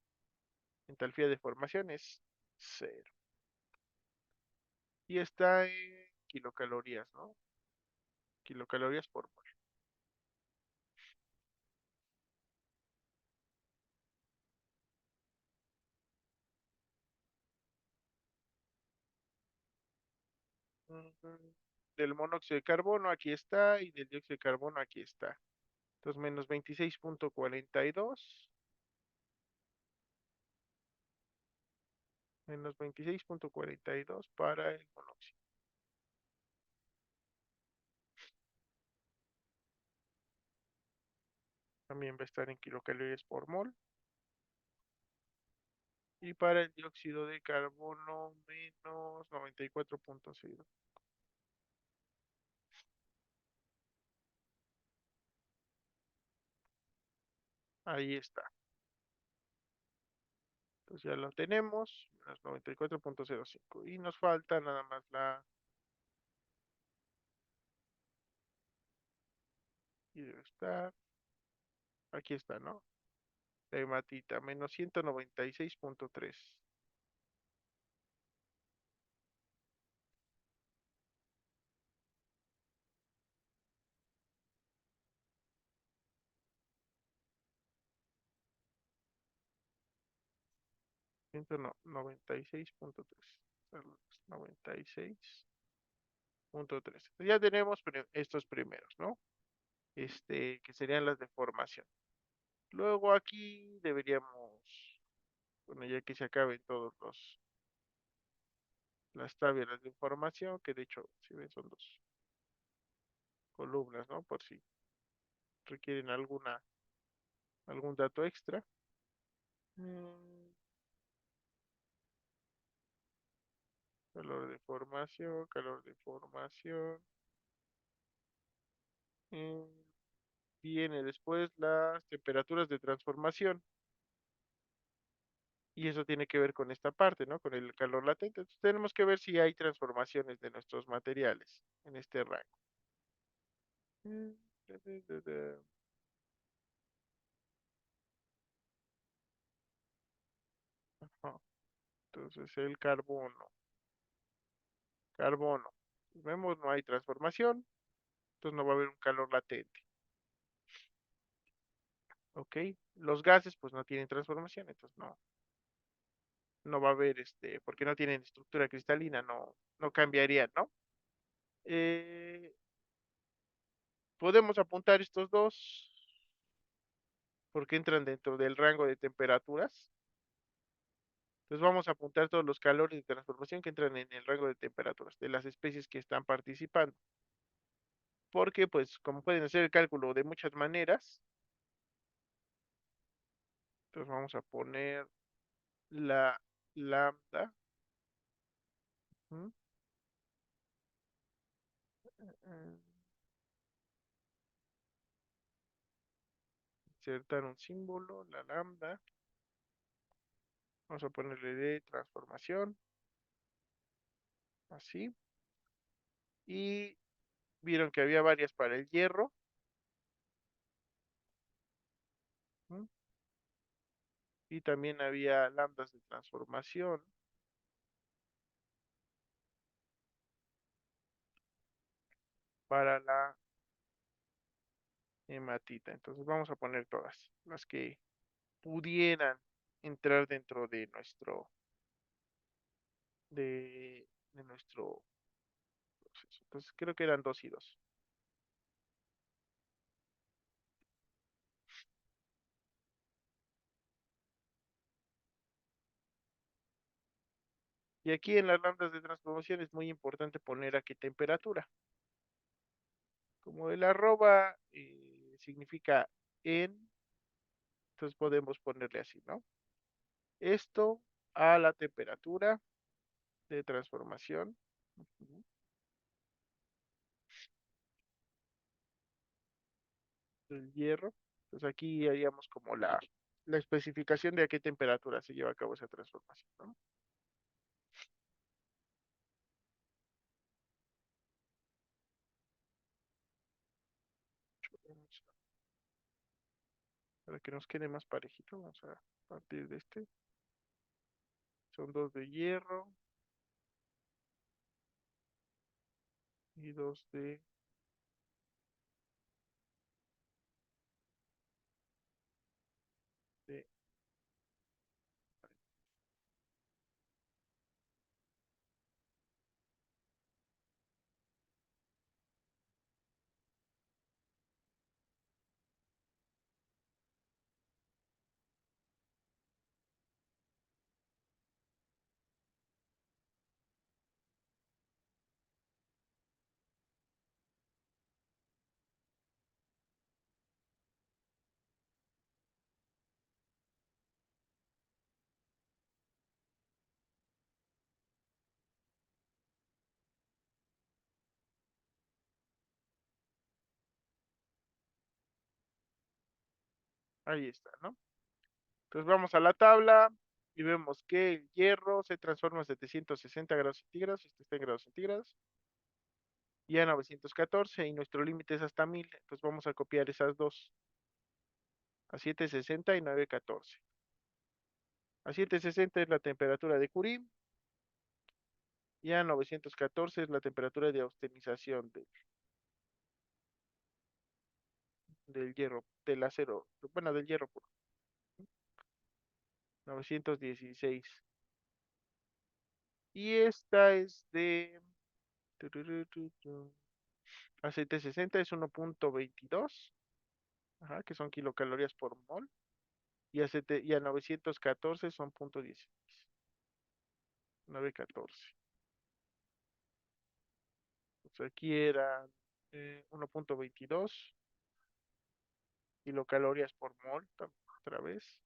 entalpía de formación es cero. Y está en kilocalorías, ¿no? Kilocalorías por mol. Ujú. Del monóxido de carbono aquí está y del dióxido de carbono aquí está. Entonces menos 26,42 menos 26,42 para el monóxido. También va a estar en kilocalorías por mol. Y para el dióxido de carbono menos 94,0. Ahí está. Entonces ya lo tenemos, menos 94,05. Y nos falta nada más y debe estar, aquí está, ¿no? La hematita, menos 196,3. 196.3. 96.3. Ya tenemos estos primeros, ¿no? Que serían las de formación. Luego aquí deberíamos, bueno, ya que se acaben todos las tablas de información, que de hecho, si ven, son dos columnas, ¿no? Por si requieren algún dato extra. Mm, calor de formación. Mm, Viene después las temperaturas de transformación. Y eso tiene que ver con esta parte, ¿no? Con el calor latente. Entonces tenemos que ver si hay transformaciones de nuestros materiales en este rango. Mm, da, da, da, da. Ajá. Entonces el carbono. Carbono. Vemos, no hay transformación, entonces no va a haber un calor latente. ¿Ok? Los gases, pues no tienen transformación, entonces no va a haber porque no tienen estructura cristalina, no cambiarían, ¿no? Eh, Podemos apuntar estos dos porque entran dentro del rango de temperaturas. Entonces vamos a apuntar todos los calores de transformación que entran en el rango de temperaturas de las especies que están participando. Porque, pues, como pueden hacer el cálculo de muchas maneras, entonces vamos a poner la lambda. ¿M? Mm, Insertar un símbolo, la lambda. Vamos a ponerle de transformación, así. Y vieron que había varias para el hierro. ¿M? Y también había lambdas de transformación para la hematita. Entonces vamos a poner todas las que pudieran entrar dentro de nuestro proceso. Entonces creo que eran dos y dos. Y aquí en las lambdas de transformación es muy importante poner a qué temperatura. Como el arroba significa en, entonces podemos ponerle así, ¿no? Esto a la temperatura de transformación, ujú, del hierro. Entonces aquí haríamos como la especificación de a qué temperatura se lleva a cabo esa transformación, ¿no? Para que nos quede más parejito, vamos a partir de este. Son dos de hierro y dos de- ahí está, ¿no? Entonces vamos a la tabla y vemos que el hierro se transforma a 760 grados centígrados, este está en grados centígrados, y a 914, y nuestro límite es hasta 1000, entonces vamos a copiar esas dos, a 760 y 914. A 760 es la temperatura de Curie, y a 914 es la temperatura de austenización del hierro, del acero, bueno, del hierro puro. 916. Y esta es de... Aceite 60 es 1.22, ajá, que son kilocalorías por mol. Y a 914 son 0.16, 914. Pues aquí era 1.22 kilocalorías por mol, otra vez.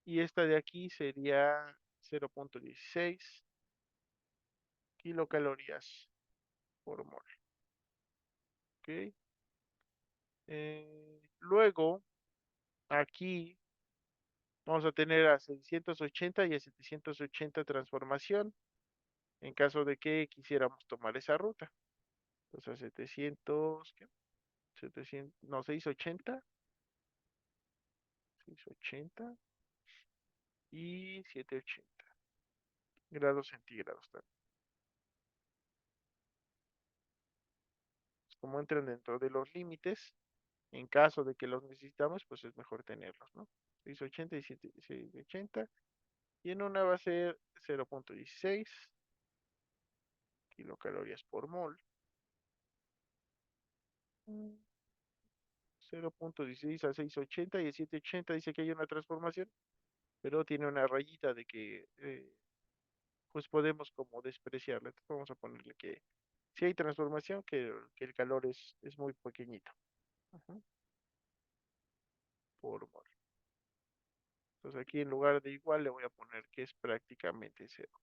Y esta de aquí sería 0.16 kilocalorías por mol. ¿Ok? Luego, aquí vamos a tener a 680 y a 780 transformación en caso de que quisiéramos tomar esa ruta. Entonces, a 700, ¿qué? 700, no, 680, 680 y 780 grados centígrados también. Como entran dentro de los límites, en caso de que los necesitamos, pues es mejor tenerlos, ¿no? 680 y 680. Y en una va a ser 0.16 kilocalorías por mol. 0.16 a 680 y a 780 dice que hay una transformación, pero tiene una rayita de que pues podemos como despreciarla. Entonces vamos a ponerle que si hay transformación, que el calor es muy pequeñito. Ujú, por mol. Entonces aquí en lugar de igual le voy a poner que es prácticamente cero.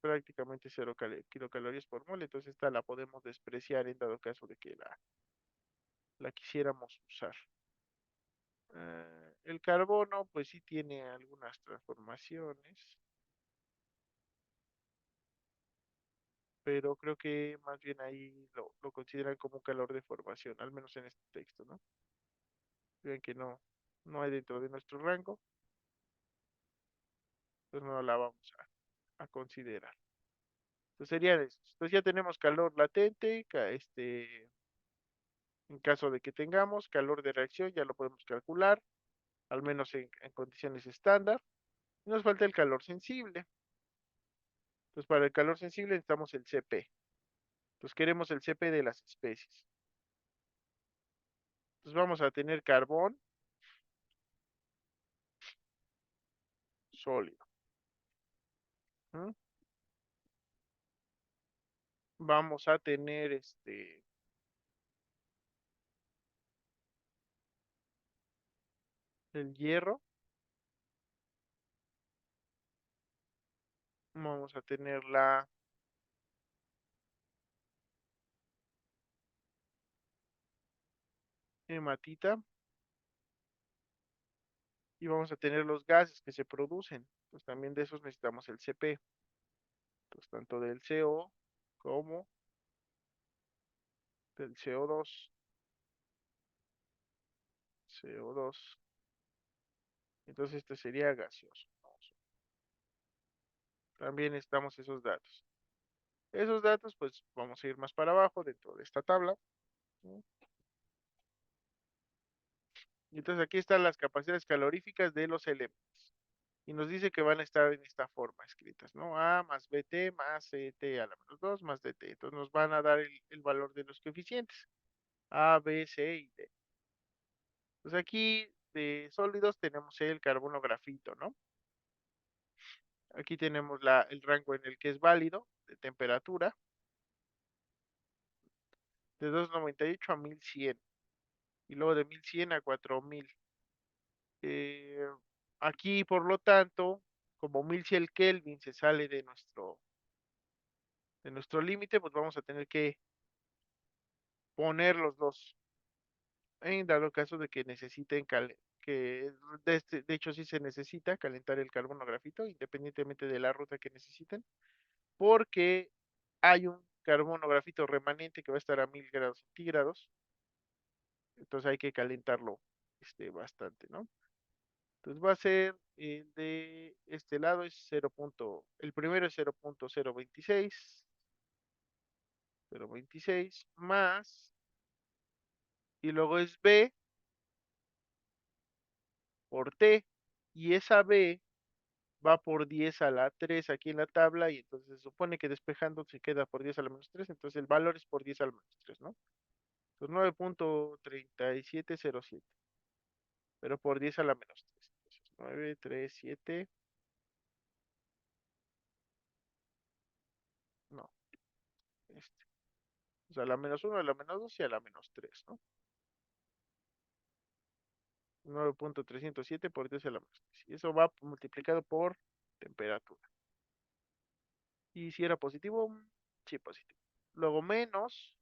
Prácticamente cero kilocalorías por mol. Entonces esta la podemos despreciar en dado caso de que la quisiéramos usar. El carbono, pues sí tiene algunas transformaciones, pero creo que más bien ahí lo consideran como un calor de formación, al menos en este texto, ¿no? Ven que no hay dentro de nuestro rango, pues no la vamos a considerar. Entonces serían esos. Entonces ya tenemos calor latente, en caso de que tengamos calor de reacción, ya lo podemos calcular, al menos en condiciones estándar. Y nos falta el calor sensible. Entonces para el calor sensible necesitamos el CP. Entonces queremos el CP de las especies. Entonces vamos a tener carbón sólido. ¿M? Vamos a tener el hierro. Vamos a tener la hematita y vamos a tener los gases que se producen. Pues también de esos necesitamos el CP. Entonces tanto del CO como del CO2. CO2. Entonces este sería gaseoso. También necesitamos esos datos. Esos datos pues vamos a ir más para abajo dentro de esta tabla. ¿No? Y entonces aquí están las capacidades caloríficas de los elementos. Y nos dice que van a estar en esta forma escritas, ¿no? A más BT más CT a la menos 2 más DT. Entonces nos van a dar el valor de los coeficientes. A, B, C y D. Entonces aquí de sólidos tenemos el carbono grafito, ¿no? Aquí tenemos el rango en el que es válido de temperatura, de 298 a 1100 y luego de 1100 a 4000. Eh, Aquí, por lo tanto, como 1100 Kelvin se sale de nuestro límite, pues vamos a tener que poner los dos, en dado caso de que necesiten de hecho sí se necesita calentar el carbono grafito, independientemente de la ruta que necesiten, porque hay un carbono grafito remanente que va a estar a 1000 grados centígrados, entonces hay que calentarlo bastante, ¿no? Entonces va a ser de este lado es el primero es 0.026 más, y luego es B, por T, y esa B va por 10 a la 3 aquí en la tabla, y entonces se supone que despejando se queda por 10 a la menos 3, entonces el valor es por 10 a la menos 3, ¿no? Entonces 9.3707, pero por 10 a la menos 3. Entonces 937, no, este. O sea, a la menos 1, a la menos 2 y a la menos 3, ¿no? 9.307 por 10 a la menos 3. Y eso va multiplicado por temperatura. Y si era positivo, sí, positivo. Luego menos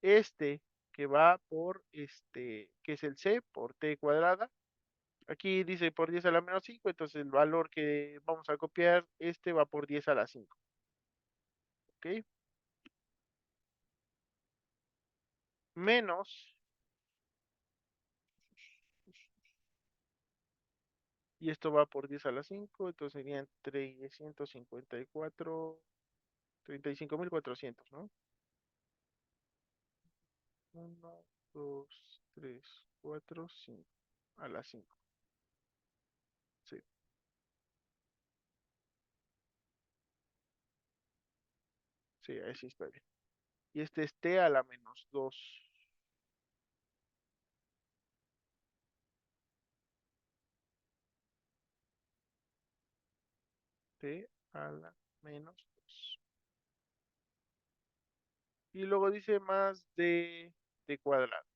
este que va por que es el C por T cuadrada. Aquí dice por 10 a la menos 5, entonces el valor que vamos a copiar, va por 10 a la 5. ¿Ok? Menos, y esto va por 10 a la 5, entonces serían 354, 35.400, ¿no? Uno, 2, 3, 4, 5. A las 5. Sí, sí, ahí sí está bien. Y este es T a la menos 2. T a la menos 2. Y luego dice más de cuadrado.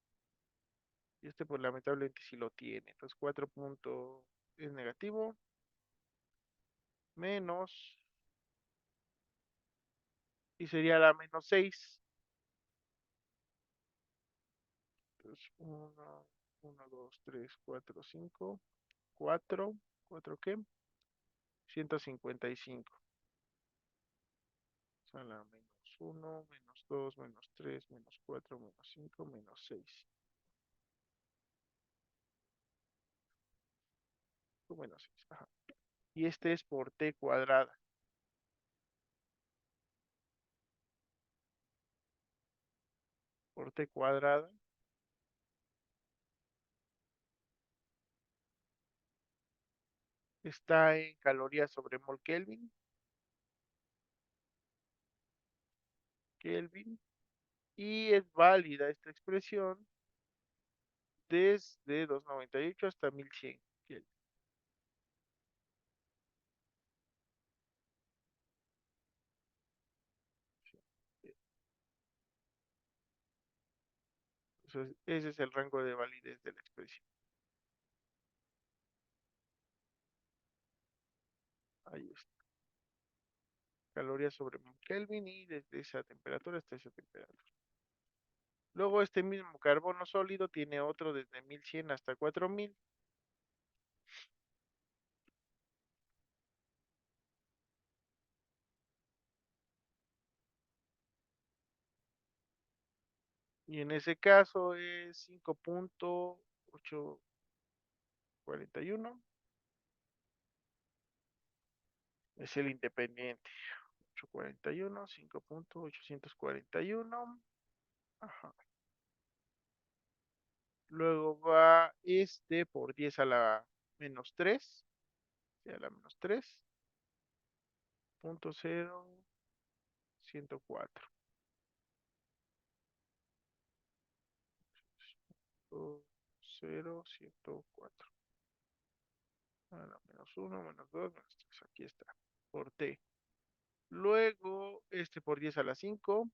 Y pues lamentablemente sí lo tiene. Entonces 4 punto es negativo. Menos. Y sería la menos 6. Entonces 1, 2, 3, 4, 5. 4. ¿4 qué? 155. O sea, la menos 1, menos 2, menos 3, menos 4, menos 5, menos 6. Menos 6. Ajá. Y este es por T cuadrada. Por T cuadrada está en calorías sobre mol Kelvin. Kelvin. Y es válida esta expresión desde 298 hasta 1100 Kelvin. Entonces, ese es el rango de validez de la expresión. Ahí está. Calorías sobre mol Kelvin y desde esa temperatura hasta esa temperatura. Luego este mismo carbono sólido tiene otro desde 1100 hasta 4000. Y en ese caso es 5.841. Es el independiente. 841, 5.841. Ajá. Luego va por 10 a la menos 3. A la menos 3. Punto 0, 104. 0, 104. A la menos 1, menos 2, menos 3. Aquí está. Por T. Luego, por 10 a la 5.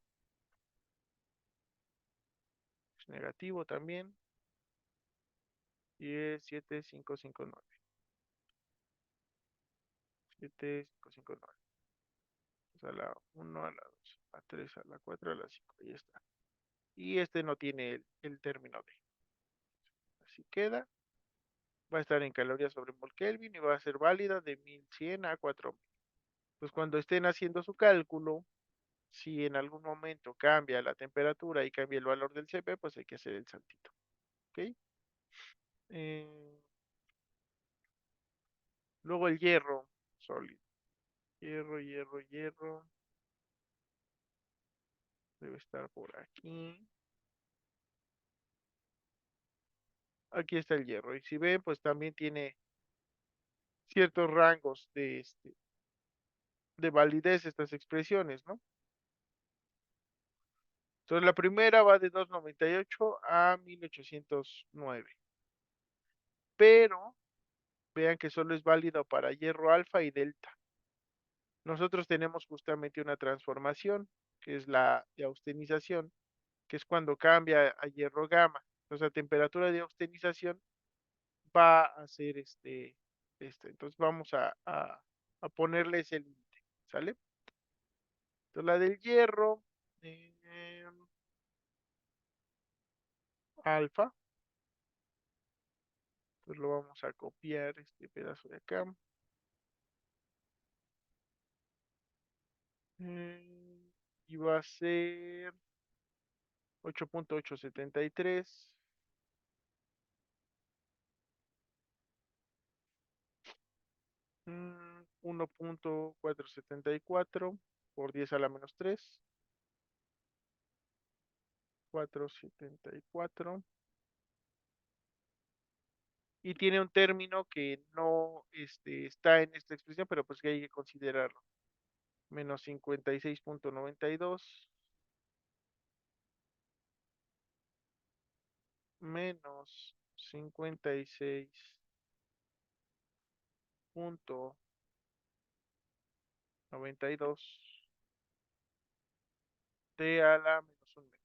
Es negativo también. Y es 7559. 7559. O sea, a la 1, a la 2, a la 3, a la 4, a la 5. Ahí está. Y no tiene el término D. Así queda. Va a estar en calorías sobre mol Kelvin y va a ser válida de 1100 a 4000. Pues cuando estén haciendo su cálculo, si en algún momento cambia la temperatura y cambia el valor del CP, pues hay que hacer el saltito. ¿Ok? Eh, Luego el hierro sólido. Hierro, hierro, hierro. Debe estar por aquí. aquí está el hierro. Y si ven, pues también tiene ciertos rangos de validez estas expresiones, ¿no? Entonces la primera va de 298 a 1809, pero vean que solo es válido para hierro alfa y delta. Nosotros tenemos justamente una transformación, que es la de austenización, que es cuando cambia a hierro gamma. Entonces la temperatura de austenización va a ser Entonces vamos a ponerle ese límite, ¿sale? Entonces la del hierro, alfa, pues lo vamos a copiar este pedazo de acá. eh, y va a ser 8.873, 1.474 por 10 a la menos 3, 474. Y tiene un término que no está en esta expresión, pero pues que hay que considerarlo. Menos 56.92 menos 56.92 t a la menos un medio,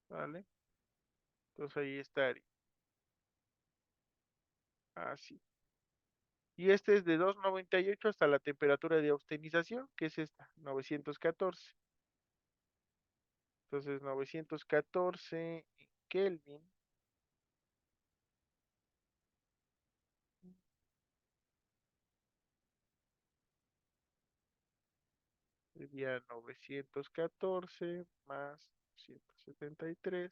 ¿vale? Entonces ahí estaría, así. Y este es de 298 hasta la temperatura de austenización, que es esta, 914. Entonces 914 en Kelvin sería 914 más 173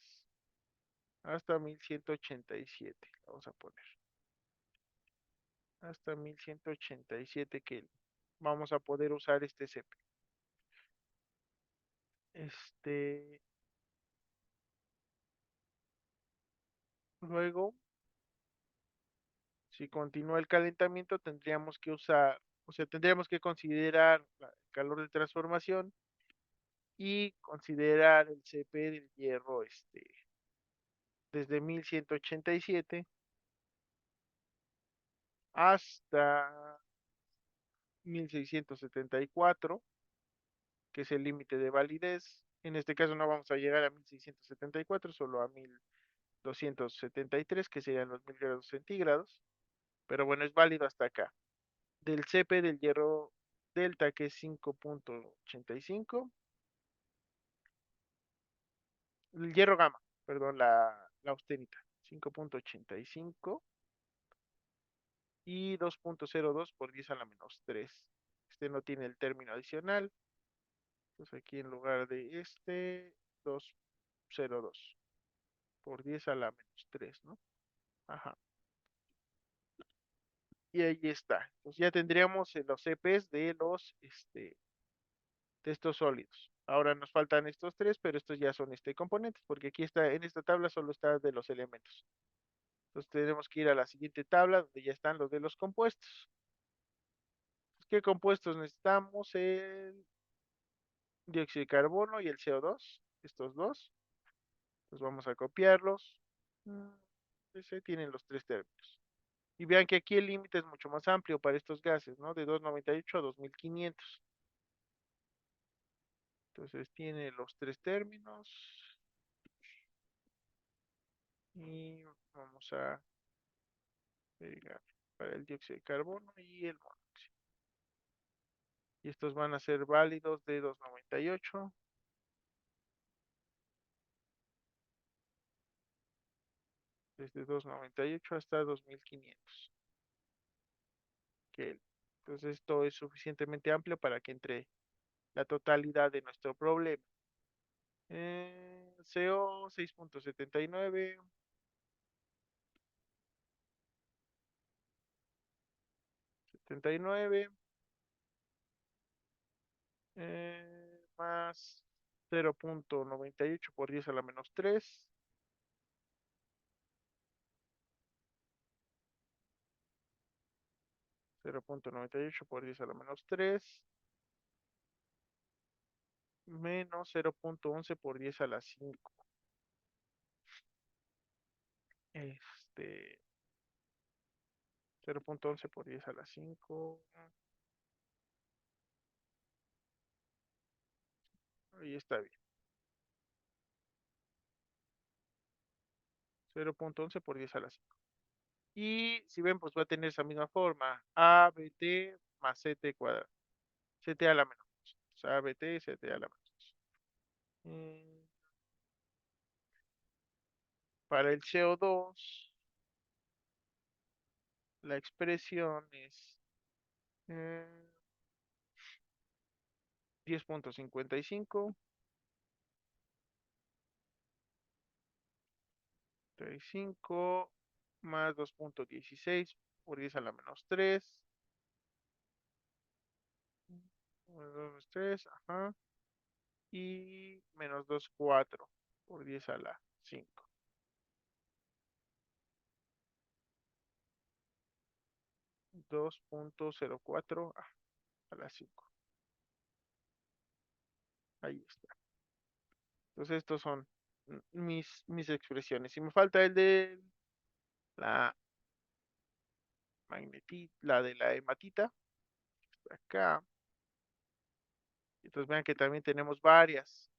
hasta 1187. Vamos a poner hasta 1187 Kelvin. Vamos a poder usar este CP. Este, luego, si continúa el calentamiento, tendríamos que usar, o sea, tendríamos que considerar el calor de transformación y considerar el CP del hierro, desde 1187 hasta 1674, que es el límite de validez. En este caso no vamos a llegar a 1674, solo a 1273, que serían los 1000 grados centígrados. Pero bueno, es válido hasta acá. Del CP del hierro delta, que es 5.85. El hierro gamma, perdón, la austenita, 5.85 y 2.02 por 10 a la menos 3. Este no tiene el término adicional. Entonces aquí en lugar de 202 por 10 a la menos 3, ¿no? Ajá. Y ahí está. Entonces ya tendríamos los CPs de estos sólidos. Ahora nos faltan estos tres, pero estos ya son componentes, porque aquí está, en esta tabla solo está de los elementos. Entonces tenemos que ir a la siguiente tabla donde ya están los de los compuestos. ¿Qué compuestos necesitamos? El dióxido de carbono y el CO2, estos dos. Entonces vamos a copiarlos. Mm, Ese tienen los tres términos. Y vean que aquí el límite es mucho más amplio para estos gases, ¿no? De 298 a 2500. Entonces tiene los tres términos. Y vamos a agregar para el dióxido de carbono y el monóxido. Y estos van a ser válidos de 298 desde 298 hasta 2500 Kelvin. Entonces esto es suficientemente amplio para que entre la totalidad de nuestro problema. CO 6.79, 79, más 0.98 por 10 a la menos 3, 0.98 por 10 a la menos 3 menos 0.11 por 10 a la 5. Este, 0.11 por 10 a la 5. Ahí está bien. 0.11 por 10 a la 5. Y si ven, pues va a tener esa misma forma. ABT más CT cuadrado. CT a la menos 2. O sea, ABT, CT a la menos 2. Para el CO2, la expresión es eh, 10.55 35 más 2.16 por 10 a la menos 3. Menos 3, ajá. Y menos 2,4 por 10 a la 5. 2.04 a la 5. Ahí está. Entonces estos son mis expresiones. Si me falta el de la la de la hematita, está acá. Entonces vean que también tenemos varias,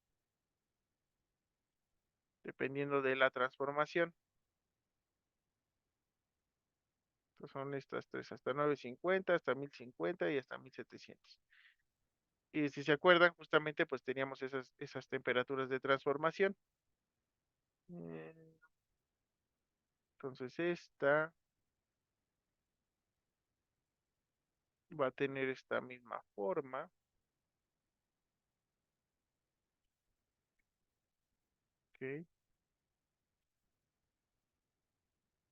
dependiendo de la transformación. Entonces son estas tres, hasta 950, hasta 1050 y hasta 1700. Y si se acuerdan, justamente pues teníamos esas temperaturas de transformación. Eh, Entonces esta va a tener esta misma forma. ¿Ok?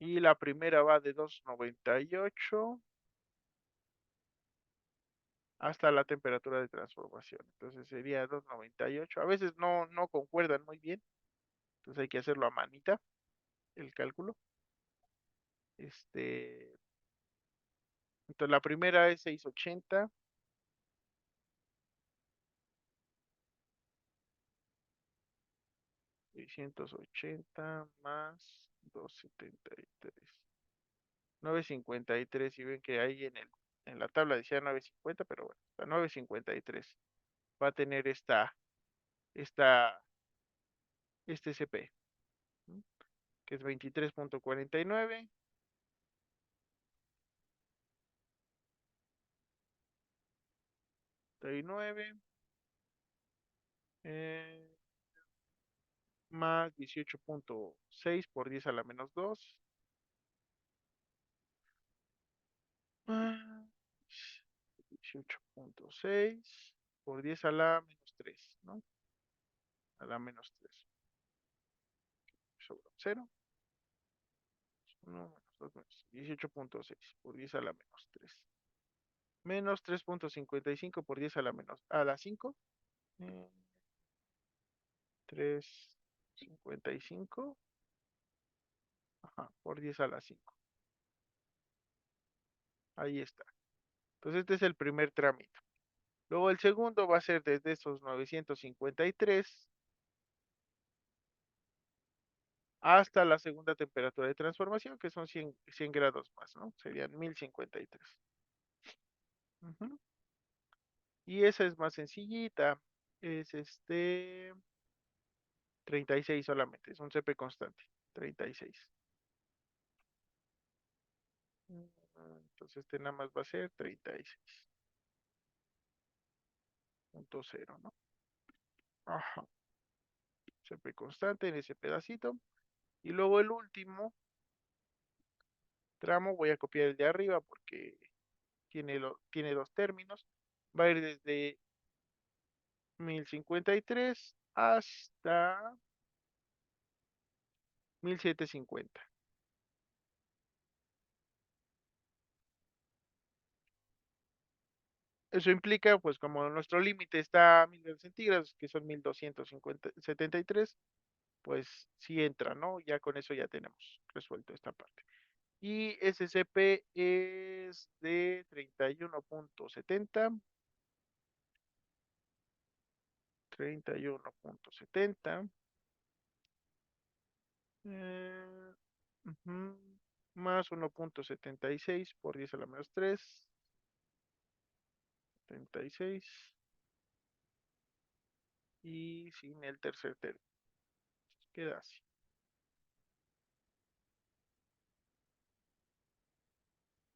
Y la primera va de 298 hasta la temperatura de transformación. Entonces sería 298. A veces no concuerdan muy bien. Entonces hay que hacerlo a manita, el cálculo. Este, entonces la primera es 680. 680 más 273. 953. Y ven que ahí en la tabla decía 950, pero bueno, la 953 va a tener esta, este CP, ¿m? Que es 23.49. 39 eh, más 18.6 por 10 a la menos 2 más 18.6 por 10 a la menos 3, ¿no? A la menos 3 sobre 0. 1 menos 2 menos 18.6 por 10 a la menos 3. Menos 3.55 por 10 a la menos a la 5. 3.55. Ajá, por 10 a la 5. Ahí está. Entonces este es el primer trámite. Luego el segundo va a ser desde esos 953 hasta la segunda temperatura de transformación, que son 100 grados más, ¿no? Serían 1053. Ujú. Y esa es más sencillita. Es 36 solamente. Es un CP constante. 36. Entonces este nada más va a ser 36.0, ¿no? Ajá. CP constante en ese pedacito. Y luego el último tramo voy a copiar el de arriba porque tiene dos términos. Va a ir desde 1053 hasta 1750. Eso implica, pues como nuestro límite está a 1000 grados centígrados, que son 1273, pues sí entra, ¿no? Ya con eso ya tenemos resuelto esta parte. Y SCP es de 31.70. 31.70. eh, ujú, Más 1.76 por 10 a la menos 3. 76. Y sin el tercer término. Queda así.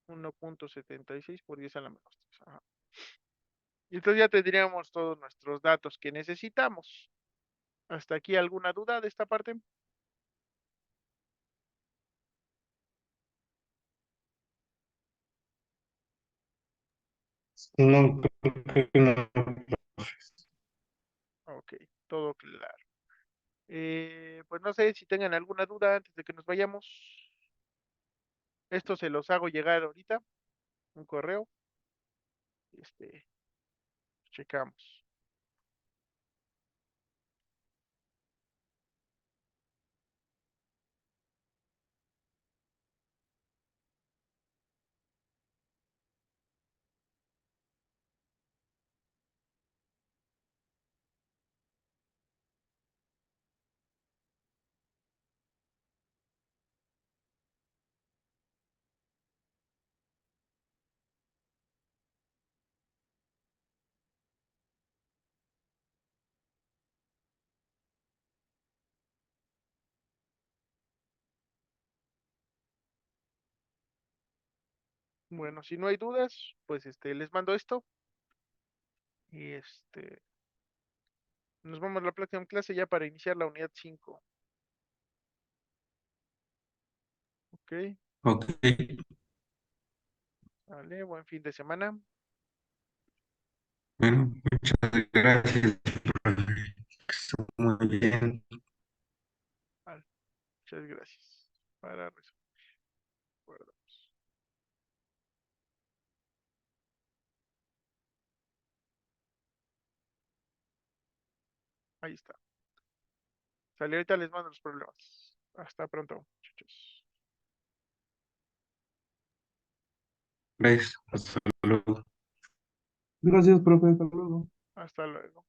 1.76 por 10 a la menos 3. Ajá. Y entonces ya tendríamos todos nuestros datos que necesitamos. ¿Hasta aquí alguna duda de esta parte? No, creo que no. Ok, todo claro. Pues no sé si tengan alguna duda antes de que nos vayamos. Esto se los hago llegar ahorita, un correo. Este, checamos. Bueno, si no hay dudas, pues les mando esto y nos vemos la próxima clase ya para iniciar la unidad 5. Ok, Ok, vale, buen fin de semana. bueno, muchas gracias, profe. Que esté muy bien. Vale, muchas gracias. Para resolver. Ahí está. Sale, ahorita les mando los problemas. Hasta pronto, muchachos. Gracias, hasta luego. Gracias, profe. Hasta luego. Hasta luego.